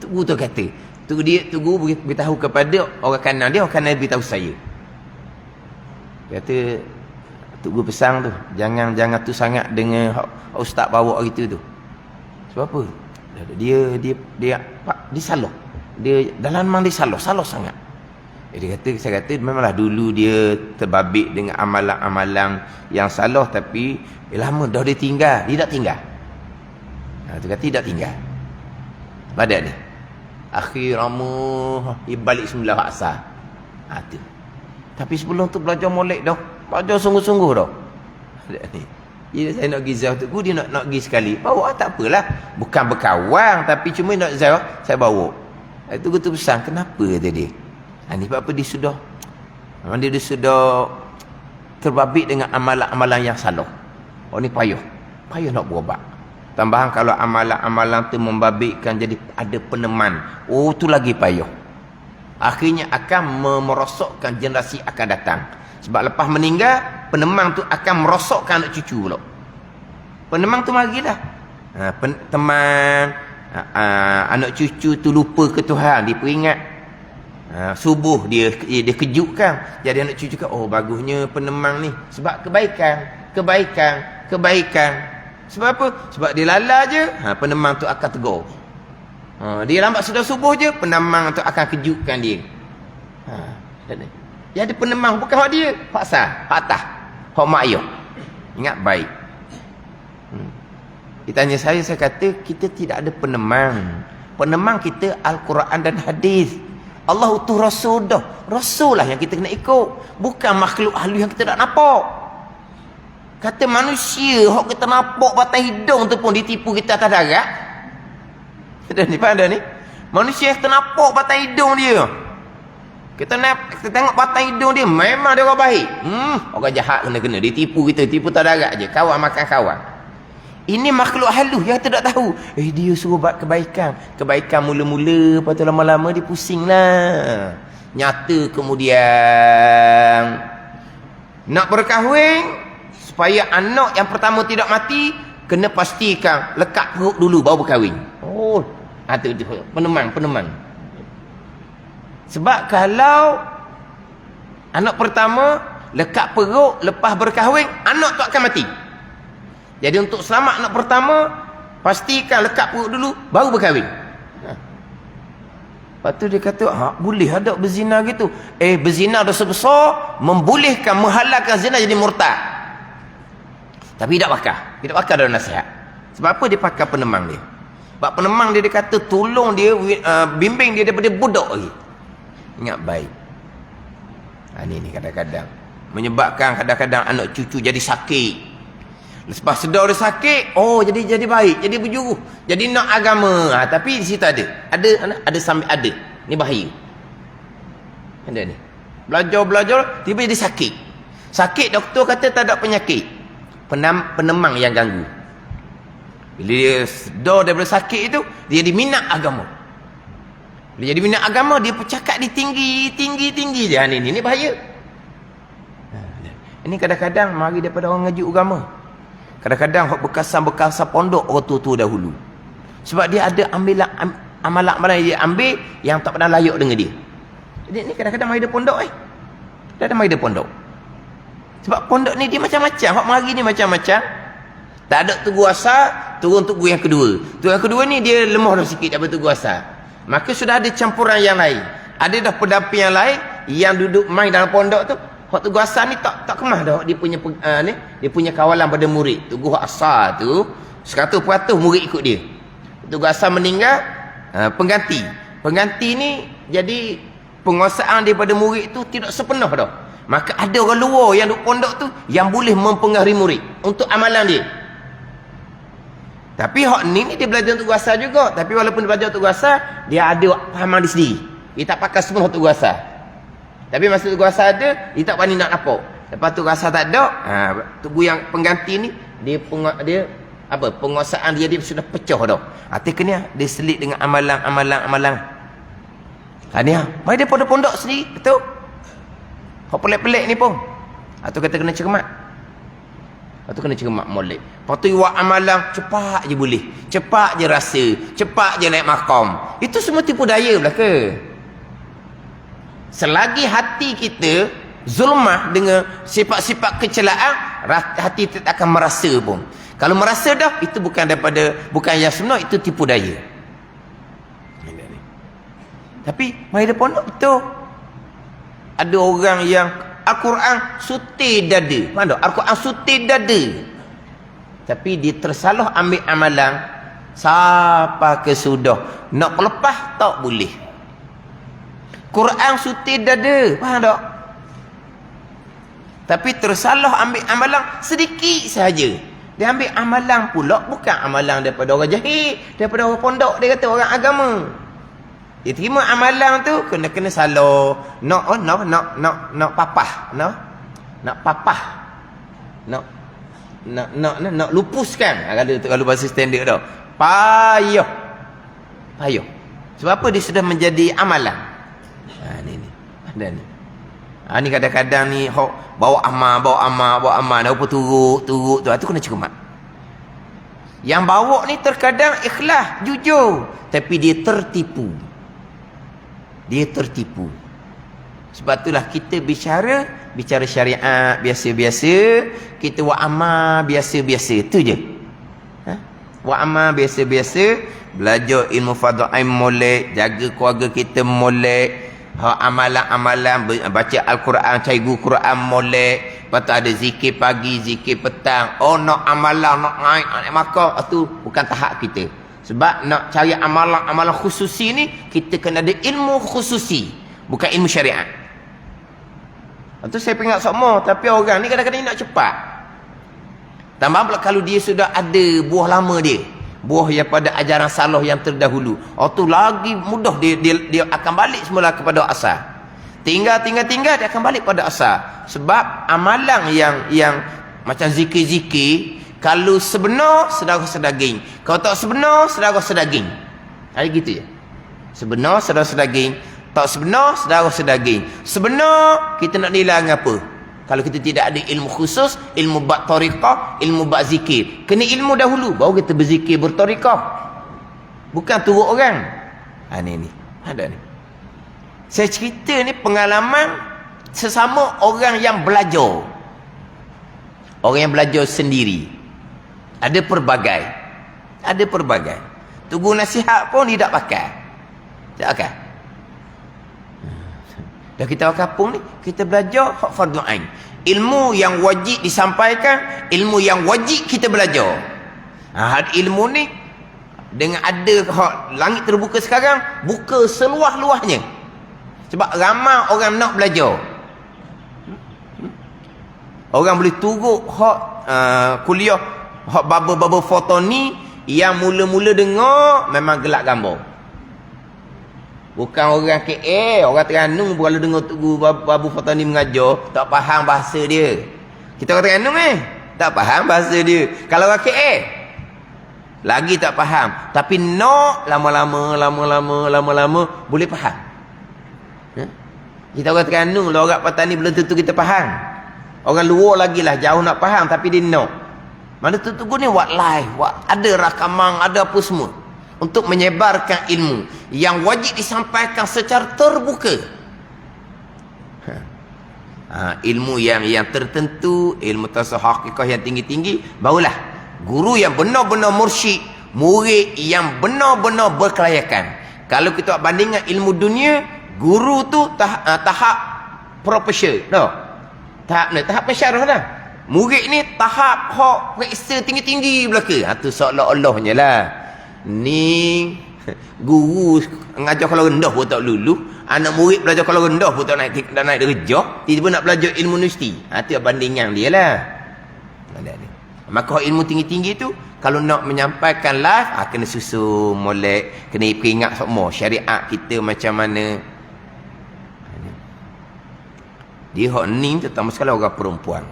Tu guru tu kata. Tu guru beritahu kepada orang kanan dia, orang kanan dia beritahu saya. Kata Tok Guru pesan tu, jangan tu sangat dengan ustaz bawa gitu tu. Sebab apa? Dia salah. Dia dalam memang dia salah sangat. Dia kata, saya kata memanglah dulu dia terbabit dengan amalan-amalan yang salah, tapi lama dah dia tinggal, dia tak tinggal. Dia kata dia tak tinggal. Badat ni. Akhiramu dia balik semula asal. Tu. Tapi sebelum tu belajar molek dah. Belajar sungguh-sungguh dah. Ni. Ya, saya nak pergi ziarah tu, dia nak pergi sekali. Bawa tak apalah. Bukan berkawan, tapi cuma nak ziarah, saya bawa. Itu tu pesan, kenapa kata dia? Ni sebab apa dia sudah terbabit dengan amalan-amalan yang salah. Ni payah nak berubat. Tambahan kalau amalan-amalan tu membabitkan jadi ada peneman. Tu lagi payah. Akhirnya akan merosokkan generasi akan datang. Sebab lepas meninggal, penemang tu akan merosokkan anak cucu pula. Penemang tu marilah. Teman, anak cucu tu lupa ke Tuhan, dia peringat. Subuh dia kejutkan. Jadi anak cucu kan, bagusnya penemang ni. Sebab kebaikan. Sebab apa? Sebab dia lala je, penemang tu akan tegur. Dia lambat sudah subuh je, penemang tu akan kejutkan dia. Jadi penemang bukan hak dia, hak sah, hak tah, hak mak ayah. Ingat baik. Ditanya saya kata kita tidak ada penemang. Penemang kita Al-Quran dan hadis. Allah utuh Rasul dah. Rasul lah yang kita kena ikut. Bukan makhluk halus yang kita tak nampak. Kata manusia, hok kita nampak batang hidung tu pun ditipu kita atas darat. Ada ni, faham dah ni? Manusia yang kita nampak batang hidung dia. Kita tengok batang hidung dia, memang dia orang baik. Orang jahat kena-kena. Dia tipu kita, tipu tak darat je. Kawan makan kawan. Ini makhluk halus yang kita tak tahu. Dia suruh buat kebaikan. Kebaikan mula-mula, lepas tu lama-lama dia pusing lah. Nyata kemudian nak berkahwin, supaya anak yang pertama tidak mati, kena pastikan lekat perut dulu baru berkahwin. Oh, itu penemang. Sebab kalau anak pertama lekat perut lepas berkahwin, anak tu akan mati. Jadi untuk selamat anak pertama, pastikan lekat perut dulu baru berkahwin. Lepas tu dia kata, boleh ada berzina gitu. Berzina dosa besar, membolehkan, menghalalkan zina jadi murtad. Tapi tidak pakar dalam nasihat. Sebab apa dia pakar penemang dia? Sebab penemang dia kata tolong dia, bimbing dia daripada budak lagi. Ingat baik. Ini kadang-kadang menyebabkan kadang-kadang anak cucu jadi sakit. Lepas sedar dia sakit, jadi baik, jadi berjuruh, jadi nak agama. Tapi di situ ada sambil ada. Ni bahaya. Ada ni. Belajar, tiba jadi sakit. Sakit doktor kata tak ada penyakit. Penemang yang ganggu. Bila dia sedar daripada sakit itu, dia jadi minat agama. Dia jadi minat agama, dia bercakap di tinggi je. Ini bahaya. Ini kadang-kadang mari daripada orang ngaji agama. Kadang-kadang bekasan-bekasan pondok orang tua dahulu. Sebab dia ada amalan-amalan dia ambil yang tak pernah layak dengan dia. Jadi ni kadang-kadang mari dia pondok Dia ada mari dia pondok. Sebab pondok ni dia macam-macam. Hak mari ni macam-macam. Tak ada tugu asal, turun tugu yang kedua. Tugu yang kedua ni dia lemah dah sikit daripada tugu asal. Maka sudah ada campuran yang lain. Ada dah pendamping yang lain yang duduk main dalam pondok tu. Hak tugu asal ni tak kemah dah dia punya dia punya kawalan pada murid. Tugu asal tu 100% murid ikut dia. Tugu asal meninggal, pengganti. Pengganti ni jadi penguasaan daripada murid tu tidak sepenuh dah. Maka ada orang luar yang duduk pondok tu yang boleh mempengaruhi murid untuk amalan dia. Tapi hak ni dia belajar tugas asal juga. Tapi walaupun dia belajar tugas asal, dia ada fahaman dia sendiri. Dia tak pakai sepenuh tugas asal. Tapi masa tugas asal ada, dia tak berani nak nampak. Lepas tugas asal tak ada, tubuh yang pengganti ni dia penguasaan dia sudah pecah dah. Artinya dia selit dengan amalan. Mari dia pondok sendiri, betul? Hak pelik-pelik ni pun. Atau kata kena cermat. Atau kena cermat molek. Lepas tu buat amalan cepat je boleh. Cepat je rasa. Cepat je naik makam. Itu semua tipu daya belaka. Selagi hati kita zulmah dengan sifat-sifat kecelaan, hati kita akan merasa pun. Kalau merasa dah, itu bukan yang sebenar, itu tipu daya. Tapi mari dia pondok betul. Ada orang yang Al-Quran sutir dada. Mana Al-Quran sutir dada. Tapi dia tersalah ambil amalan. Siapa kesudah nak lepas tak boleh. Quran sutir dada. Faham tak? Tapi tersalah ambil amalan sedikit saja. Dia ambil amalan pula bukan amalan daripada orang jahil, daripada orang pondok, dia kata orang agama. Dia terima amalan tu kena salah. Nak papah, nak papah. Nak lupuskan. Kalau bahasa standard dah. Payah. Sebab apa dia sudah menjadi amalan. Ni. Ada ni. Ni kadang-kadang ni bawa amal dah apa turut tu kena cermat. Yang bawa ni terkadang ikhlas, jujur, tapi dia tertipu. Sebab itulah kita bicara syariat biasa-biasa, kita buat amal biasa-biasa, tu je. Buat amal biasa-biasa, belajar ilmu fardhu molek, jaga keluarga kita molek, amalan-amalan baca Al-Quran, cikgu Quran molek, Lepas tu ada zikir pagi, zikir petang. Oh, nak amalan, nak naik, maka itu bukan tahap kita. Sebab nak cari amalan khususi ni, kita kena ada ilmu khususi, bukan ilmu syariat. Itu saya peringat semua. Tapi orang ni kadang-kadang nak cepat. Tambah pula kalau dia sudah ada buah lama dia, buah yang pada ajaran salah yang terdahulu, tu lagi mudah dia akan balik semula kepada asal. Tinggal dia akan balik pada asal. Sebab amalan yang macam zikir-zikir, kalau sebenar sedara sedaging, kalau tak sebenar sedara sedaging. Ada gitu ya. Sebenar sedara sedaging, tak sebenar sedara sedaging. Sebenar kita nak nilai apa? Kalau kita tidak ada ilmu khusus, ilmu bab tariqah, ilmu bab zikir. Kena ilmu dahulu baru kita berzikir bertariqah. Bukan turut orang. Ni ada ni. Saya cerita ni pengalaman sesama orang yang belajar. Orang yang belajar sendiri. Ada pelbagai. Tunggu nasihat pun dia tak pakai. Tak pakai. Dah kita orang kampung ni, kita belajar hak fardu ain. Ilmu yang wajib disampaikan, ilmu yang wajib kita belajar. Ilmu ni dengan ada hak langit terbuka sekarang, buka seluas-luasnya. Sebab ramai orang nak belajar. Orang boleh turut hak kuliah hak baba-baba foto ni, yang mula-mula dengar memang gelak gambar. Bukan orang KL, orang Terengganu kalau dengar Tugu Babu Fatani mengajar, tak faham bahasa dia. Kita orang Terengganu tak faham bahasa dia. Kalau orang KL lagi tak faham. Tapi nak lama-lama boleh faham. Kita orang Terengganu, orang Fatani belum tentu kita faham. Orang luar lagi lah jauh nak faham, tapi dia nak. Mana Tugu ni buat live, ada rakaman, ada apa semua. Untuk menyebarkan ilmu yang wajib disampaikan secara terbuka. Ilmu yang tertentu, ilmu tasawuf hakikah yang tinggi-tinggi, barulah guru yang benar-benar mursyid, murid yang benar-benar berkelayakan. Kalau kita bandingkan ilmu dunia, guru tu tahap profesor, tahap pensyarah dah. Murid ni tahap hak periksa tinggi-tinggi belaka. Tu seolah-olahnya lah. Ni guru ngajar kalau rendah pun tak lulus, anak murid belajar kalau rendah pun tak naik darjah, tiba-tiba nak belajar ilmu universiti. Itu bandingan dia lah. Maka ilmu tinggi-tinggi tu kalau nak menyampaikan live, kena susun molek, kena ingat semua syariat kita macam mana. Dia hak ni terutama sekali orang perempuan.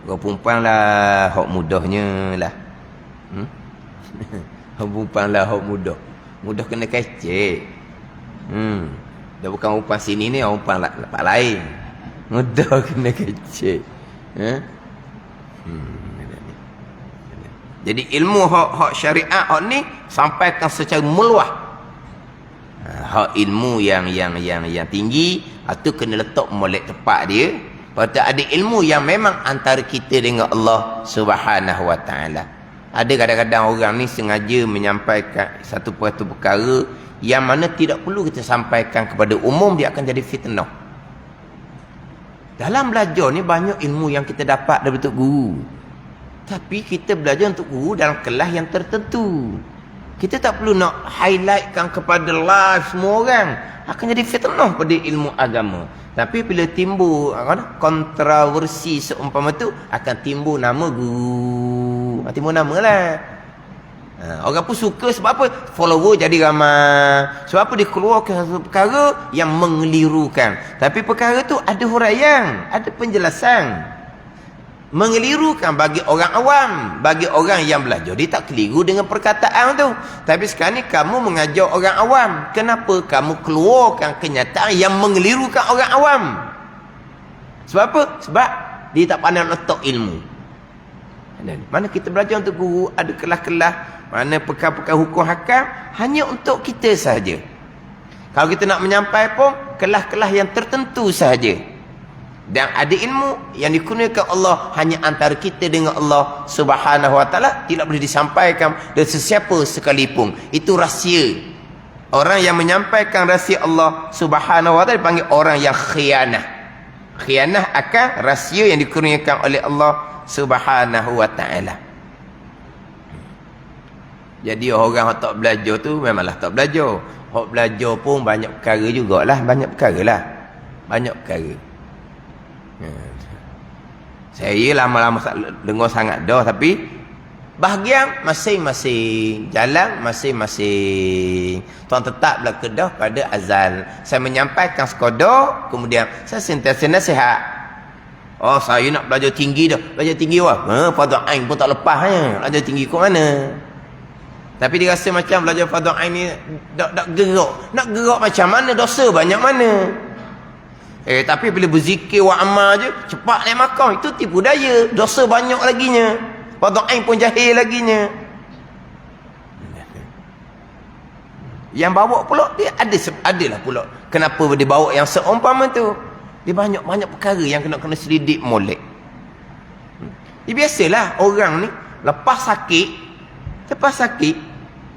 Orang perempuan lah hak mudahnya lah. Perempuan lah hak mudah kena kecek. Dah bukan umpan sini ni, umpan tempat lain. Mudah kena kecek. Jadi ilmu hak syariat hak ni sampaikan secara meluas. Hak ilmu yang tinggi, itu kena letak molek tepat dia. Lepas ada ilmu yang memang antara kita dengan Allah Subhanahu Wa Taala. Ada kadang-kadang orang ni sengaja menyampaikan satu perkara yang mana tidak perlu kita sampaikan kepada umum, dia akan jadi fitnah. Dalam belajar ni banyak ilmu yang kita dapat daripada guru. Tapi kita belajar untuk guru dalam kelas yang tertentu. Kita tak perlu nak highlightkan kepada live semua orang. Akan jadi fitnah pada ilmu agama. Tapi bila timbul kontroversi seumpama tu, akan timbul nama guru. Timbul nama lah. Orang pun suka sebab apa? Follower jadi ramai. Sebab apa? Dia keluarkan satu perkara yang mengelirukan. Tapi perkara tu ada huraian, ada penjelasan. Mengelirukan bagi orang awam, bagi orang yang belajar, dia tak keliru dengan perkataan tu. Tapi sekarang ni kamu mengajar orang awam, kenapa kamu keluarkan kenyataan yang mengelirukan orang awam? Sebab apa? Sebab dia tak pandai letak ilmu. Mana kita belajar untuk guru, ada kelas-kelas, mana perkara-perkara hukum hakam hanya untuk kita sahaja. Kalau kita nak menyampaikan pun kelas-kelas yang tertentu sahaja. Dan ada ilmu yang dikurniakan Allah hanya antara kita dengan Allah Subhanahu Wa Taala, tidak boleh disampaikan dari sesiapa sekalipun. Itu rahsia. Orang yang menyampaikan rahsia Allah Subhanahu Wa Taala dipanggil orang yang khianah. Khianah akan rahsia yang dikurniakan oleh Allah Subhanahu wa taala. Jadi orang yang tak belajar tu memanglah tak belajar. Hak belajar pun banyak perkara jugalah, banyak perkara lah. Banyak perkara. Saya lama-lama dengar sangat dah, tapi bahagian masing-masing jalan masing-masing. Tuan tetap berlaku dah pada azal. Saya menyampaikan sekadar, kemudian saya sentiasa nasihat. Oh, saya nak belajar tinggi dah. Belajar tinggi wah. Fardhu ain pun tak lepasnya. Belajar tinggi ke mana? Tapi dia rasa macam belajar fardhu ain ni tak gerak. Nak gerak macam mana? Dosa banyak mana? Tapi bila berzikir wa amal je, cepat naik makam. Itu tipu daya. Dosa banyak laginya. Fardhu ain pun jahil laginya. Yang bawa pula dia adalah pula kenapa dia bawa yang seumpama tu. Dia banyak perkara yang kena selidik molek. Dia biasalah orang ni lepas sakit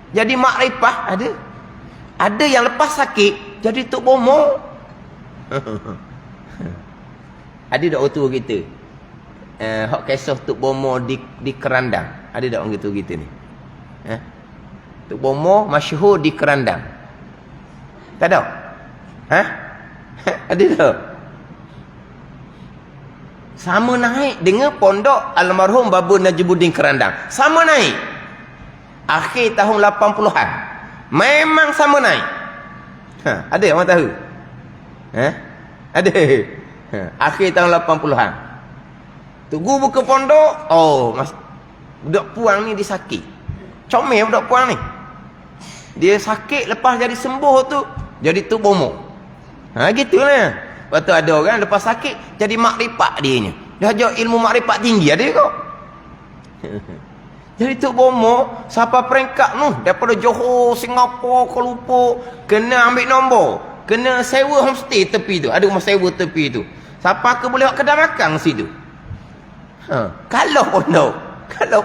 jadi makrifah ada. Ada yang lepas sakit jadi tok bomo. Ada tak orang tua kita? Hak kisah tok bomo di kerandang. Ada tak orang tua kita ni? Tok bomo masyhur di kerandang. Tak ada? Ada tak? Sama naik dengan pondok almarhum Babu Najibuddin Kerandang. Sama naik. Akhir tahun 80-an. Memang sama naik. Ada orang tahu? Ada. Akhir tahun 80-an. Tunggu buka pondok. Budak puang ni dia sakit. Comel budak puang ni. Dia sakit, lepas jadi sembuh tu jadi tu bomo. Gitulah. Lepas tu ada orang lepas sakit jadi makrifat dia ni. Dia ajar ilmu makrifat tinggi ada kok. Jadi tu bomo siapa peringkat tu daripada Johor, Singapura, Kuala Lumpur kena ambil nombor, kena sewa homestay tepi tu. Ada rumah sewa tepi tu. Siapa ke boleh buat kedai makan situ. Kalau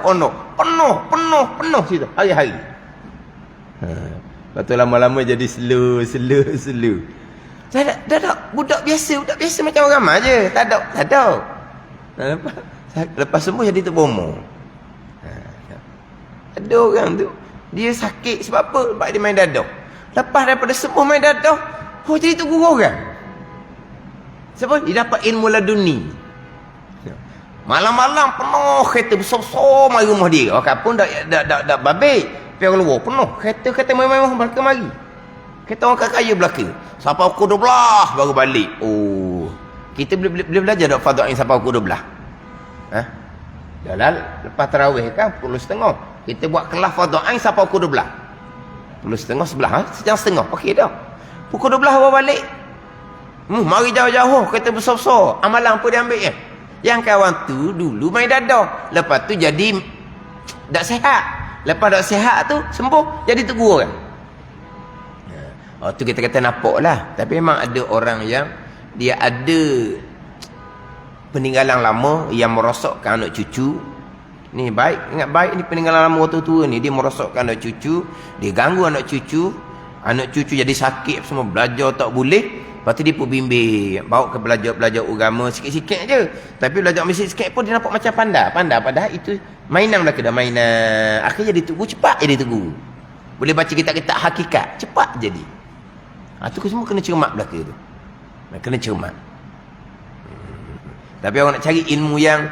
pondok penuh situ hari-hari. Lepas tu lama-lama jadi slow. Dah budak biasa macam orang ramai je. Tak ada. Lepas sembuh jadi tu bomo. Ada orang tu dia sakit sebab apa? Sebab dia main dadah. Lepas daripada sembuh main dadah, jadi tu guru orang. Sebab dia dapat ilmu laduni. Malam-malam penuh kereta besar-besar mari rumah dia. Orang pun dak babik. Pergi keluar penuh kereta mewah belaka mari. Kereta orang kaya belaka. Sampai pukul 12 baru balik. Kita boleh belajar dak fardhu ain sampai pukul 12. Dah lepas tarawih kan pukul 10:30. Kita buat kelas fardhu ain sampai pukul 12. Pukul 10:30 sejam setengah. Okey dah. Pukul 12 baru balik. Mari jauh-jauh kereta besar-besar. Amalan apa dia ambil ya? Yang kawan tu dulu main dadah. Lepas tu jadi tak sihat. Lepas tak sihat tu sembuh jadi tu guru kan. Tu kita kata nampak lah. Tapi memang ada orang yang dia ada peninggalan lama yang merosakkan anak cucu. Ni baik, ingat baik ni peninggalan lama orang tua ni. Dia merosakkan anak cucu, dia ganggu anak cucu jadi sakit semua, belajar tak boleh. Lepas tu dia pun bimbing, bawa ke belajar agama sikit-sikit je. Tapi belajar sikit-sikit pun dia nampak macam pandai. Padahal itu mainan belaka dah, mainan. Akhirnya dia tunggu, cepat je dia tunggu. Boleh baca kitab-kitab hakikat, cepat jadi. Tu semua kena cermat belaka tu. Kena cermat. Tapi orang nak cari ilmu yang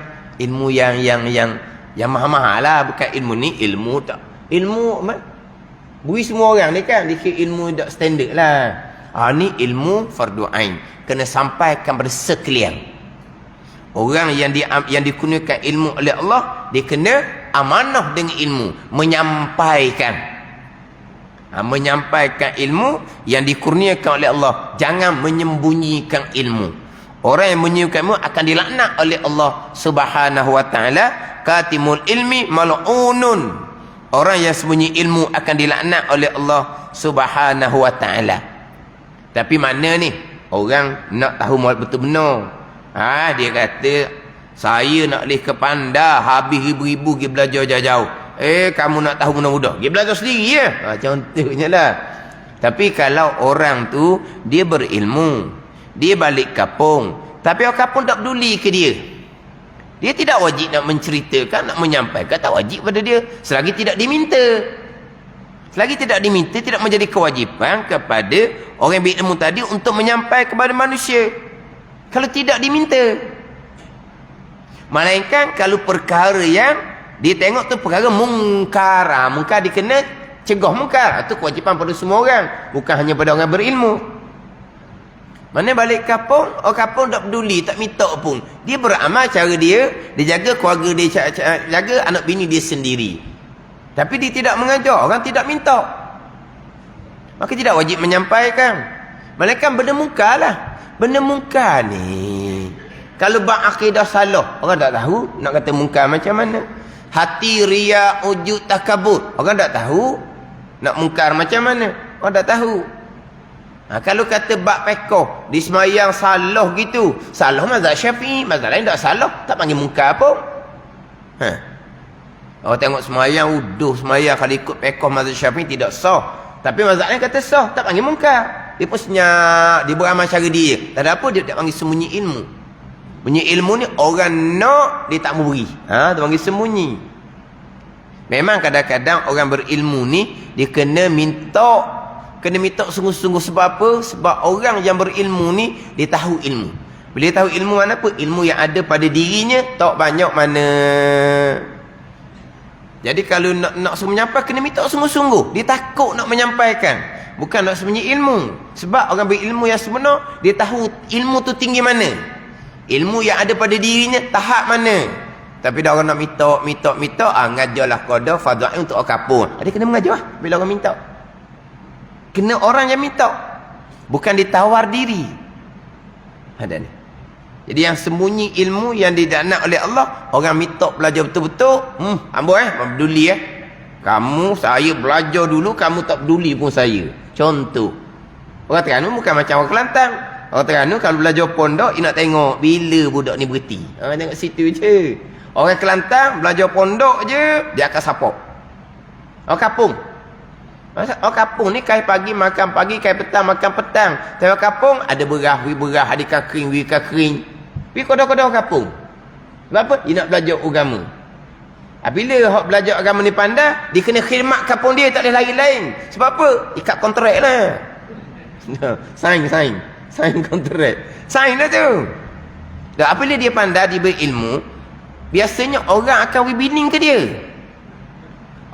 mahal-mahal lah. Bukan ilmu ni, ilmu tak. Ilmu, beri semua orang ni kan, dikira ilmu tak standard lah. Ni ilmu fardhu ain. Kena sampaikan pada sekalian. Orang yang dikurniakan ilmu oleh Allah, dia kena amanah dengan ilmu. Menyampaikan ilmu yang dikurniakan oleh Allah. Jangan menyembunyikan ilmu. Orang yang menyembunyikan ilmu akan dilaknat oleh Allah Subhanahu wa taala. Katimul ilmi mal'unun. Orang yang sembunyi ilmu akan dilaknat oleh Allah Subhanahu wa taala. Tapi mana ni orang nak tahu betul benar. Dia kata saya nak leh ke Panda, habis ribu-ribu pergi belajar jauh-jauh. Kamu nak tahu mudah-mudah, pergi belajar sendiri ya. Contohnya lah. Tapi kalau orang tu dia berilmu, dia balik kampung, Tapi orang kampung tak peduli ke dia. Dia tidak wajib nak menceritakan, nak menyampaikan, tak wajib pada dia. Selagi tidak diminta. Selagi tidak diminta, tidak menjadi kewajipan kepada orang yang berilmu tadi untuk menyampaikan kepada manusia. Kalau tidak diminta. Melainkan kalau perkara yang dia tengok tu perkara mungkar. Mungkar dia kena cegah mungkar. Itu kewajipan pada semua orang. Bukan hanya pada orang berilmu. Mana balik kampung, orang kampung tak peduli, tak minta pun. Dia beramal cara dia jaga keluarga dia, jaga anak bini dia sendiri. Tapi dia tidak mengajar, orang tidak minta. Maka tidak wajib menyampaikan. Melainkan benda mungkar lah. Benda mungkar ni, kalau bak akidah salah, orang tak tahu nak kata mungkar macam mana. Hati riya, ujud, takabur, orang tak tahu nak mungkar macam mana. Orang tak tahu. Kalau kata bak pekoh di semayang salah gitu, salah mazhab Syafi'i, mazhab lain tak salah, tak panggil mungkar pun. Orang tengok semayang, semayang kalau ikut pekoh mazhab Syafi'i tidak sah, tapi mazhab lain kata sah, tak panggil mungkar. Dia pun senyap, dia beramal cara dia, tak ada apa, dia tak panggil sembunyi ilmu. Punya ilmu ni orang nak, dia tak mau beri. Dia panggil sembunyi. Memang kadang-kadang orang berilmu ni dia kena minta sungguh-sungguh. Sebab apa? Sebab orang yang berilmu ni dia tahu ilmu. Bila dia tahu ilmu mana apa? Ilmu yang ada pada dirinya tak banyak mana. Jadi kalau nak menyampaikan, kena minta sungguh-sungguh. Dia takut nak menyampaikan, bukan nak sembunyi ilmu. Sebab orang berilmu yang sebenar, dia tahu ilmu tu tinggi mana, ilmu yang ada pada dirinya tahap mana. Tapi dah orang nak minta, ngajarlah qada fardhu untuk orang kampung. Dia kena mengajar lah bila orang minta. Kena orang yang minta, bukan ditawar diri. Ada ni. Jadi yang sembunyi ilmu yang didanak oleh Allah, orang minta belajar betul-betul, amboi peduli kamu, saya belajar dulu, kamu tak peduli pun saya. Contoh, orang Terengganu bukan macam orang Kelantan. Orang Terengganu kalau belajar pondok, dia nak tengok bila budak ni berhenti. Tengok situ je. Orang Kelantan belajar pondok je, dia akan sapok. Orang kampung, ni kai pagi makan pagi, kai petang makan petang. Tapi orang kampung ada berah, ada ikan kering. Pergi kodok-kodok orang kampung. Sebab apa? Dia nak belajar agama. Bila hak belajar agama ni pandai, dia kena khidmat kampung dia, tak boleh lain-lain. Sebab apa? Ikat kontrak lah. Sign kontrak. Sign lah tu. Dan apabila dia pandai, dia berilmu, biasanya orang akan webining ke dia.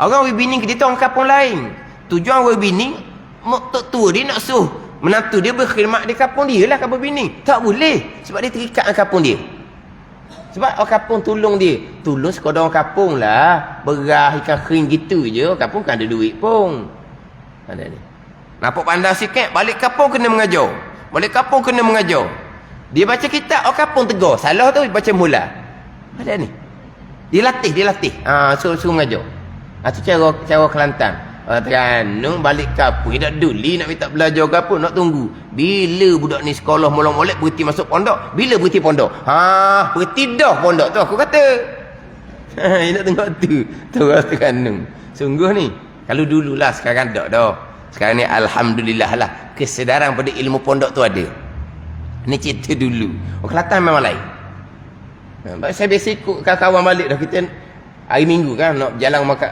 Orang webining ke dia tu orang kampung lain. Tujuan webining, tok tua dia nak suruh menantu dia berkhidmat di kampung dia lah, kampung bini. Tak boleh. Sebab dia terikat dengan kampung dia. Sebab orang kampung tolong dia. Tolong sekadar orang kampung lah. Berah, ikan kering gitu je. Orang kampung kan ada duit pun. Ada ni. Nampak pandai sikit, balik kampung kena mengajar. Dia baca kitab, orang kampung tegur. Salah tu, baca mula. Ada ni. Dia latih. Suruh mengajar. Itu cara Kelantan. Terengganu balik kampung, dia tak duli nak minta belajar ke apa, nak tunggu bila budak ni sekolah molek-molek berhenti masuk pondok, bila berhenti pondok. Berhenti dah pondok tu aku kata. Dia nak tengok tu orang Terengganu. Sungguh ni, kalau dululah, sekarang tak dah. Sekarang ni alhamdulillah lah, kesedaran pada ilmu pondok tu ada. Ni cerita dulu. Orang Kelantan memang lain. Saya biasa ikut kawan-kawan balik dah, kita hari Minggu kan nak jalan makan.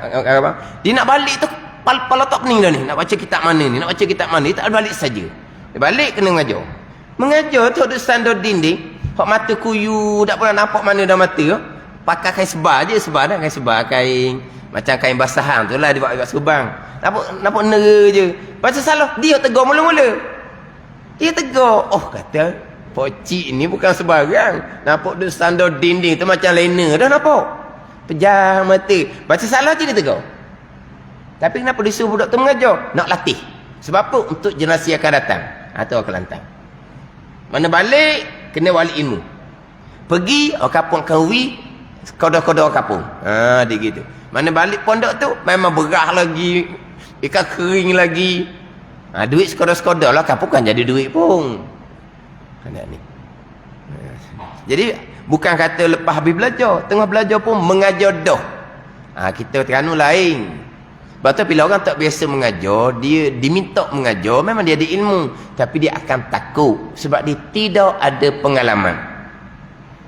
Dia nak balik tu pala tak pening dah ni, nak baca kitab mana ni, dia tak balik saja. Dia balik kena mengajar tu ada standar dinding, hak mata kuyu tak pernah nampak mana dah mata. Pakai kain sebar je, kain macam kain basahan tu lah, dia buat kat Subang. Nampak nera je. Baca salah, dia tegur mula-mula. Dia tegur, kata pocik ni bukan sebarang, nampak dia standar dinding tu macam lena dah nampak. Pejam mata, baca salah je dia tegur. Tapi kenapa disuruh budak tu mengajar? Nak latih. Sebab apa? Untuk generasi akan datang. Itu orang Kelantan. Mana balik, kena wali ilmu. Pergi, orang kampung kawi, kodok-kodok orang kampung. Dia gitu. Mana balik pondok tu, memang berah lagi, ikan kering lagi. Duit sekodok-sekodok lah, kampung kan jadi duit pun. Ni. Jadi, bukan kata lepas habis belajar. Tengah belajar pun mengajar dah. Kita Terengganu lain. Sebab tu bila orang tak biasa mengajar, dia diminta mengajar, memang dia ada ilmu, tapi dia akan takut sebab dia tidak ada pengalaman.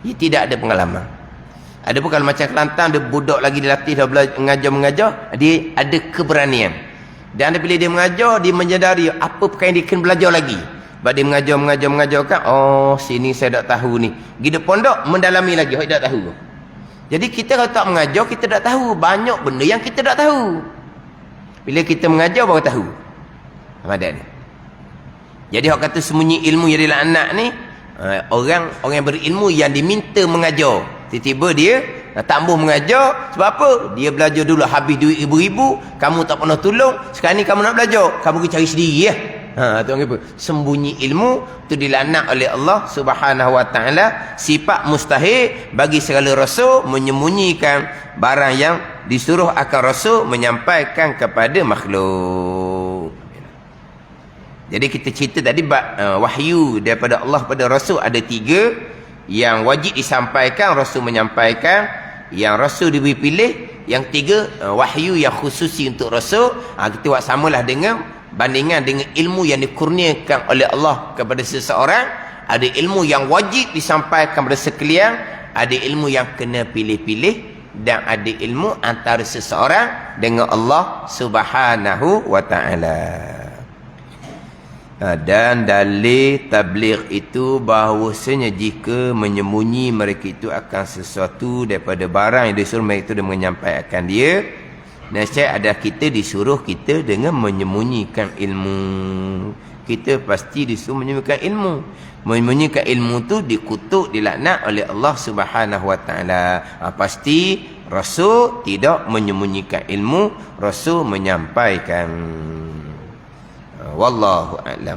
Dia tidak ada pengalaman. Ada pun kalau macam Kelantan, dia budak lagi dilatih dah belajar mengajar, dia ada keberanian. Dan bila dia mengajar, dia menyadari apa perkara yang dia kena belajar lagi. Sebab dia mengajar kan, oh sini saya tak tahu ni. Pergi dia pondok, mendalami lagi, saya tak tahu. Jadi kita kalau tak mengajar, kita tak tahu. Banyak benda yang kita tak tahu. Bila kita mengajar, baru tahu. Amadan ni. Jadi orang kata sembunyi ilmu jadilah anak ni, orang yang berilmu yang diminta mengajar. Tiba-tiba dia tak ambuh mengajar. Sebab apa? Dia belajar dulu habis duit ribu-ribu, kamu tak pernah tolong, sekarang ni kamu nak belajar, kamu pergi cari sendiri ya. Tu orang apa? Sembunyi ilmu tu dilaknat oleh Allah Subhanahu wa taala. Sifat mustahil bagi segala rasul menyembunyikan barang yang disuruh akan rasul menyampaikan kepada makhluk. Jadi kita cerita tadi wahyu daripada Allah pada rasul ada 3. Yang wajib disampaikan, rasul menyampaikan. Yang rasul diberi pilih. Yang 3, wahyu yang khususi untuk rasul. Kita buat samalah dengan bandingan dengan ilmu yang dikurniakan oleh Allah kepada seseorang. Ada ilmu yang wajib disampaikan kepada sekalian, ada ilmu yang kena pilih-pilih, dan ada ilmu antara seseorang dengan Allah Subhanahu wa taala. Dan dalil tabligh itu bahawasanya jika menyembunyi mereka itu akan sesuatu daripada barang yang disuruh mereka itu, dia menyampaikan dia, nasihat adalah kita disuruh kita dengan menyembunyikan ilmu. Kita pasti disuruh menyembunyikan ilmu. Menyembunyikan ilmu tu dikutuk, dilaknat oleh Allah Subhanahu wa taala. Pasti rasul tidak menyembunyikan ilmu, rasul menyampaikan. Wallahu a'lam.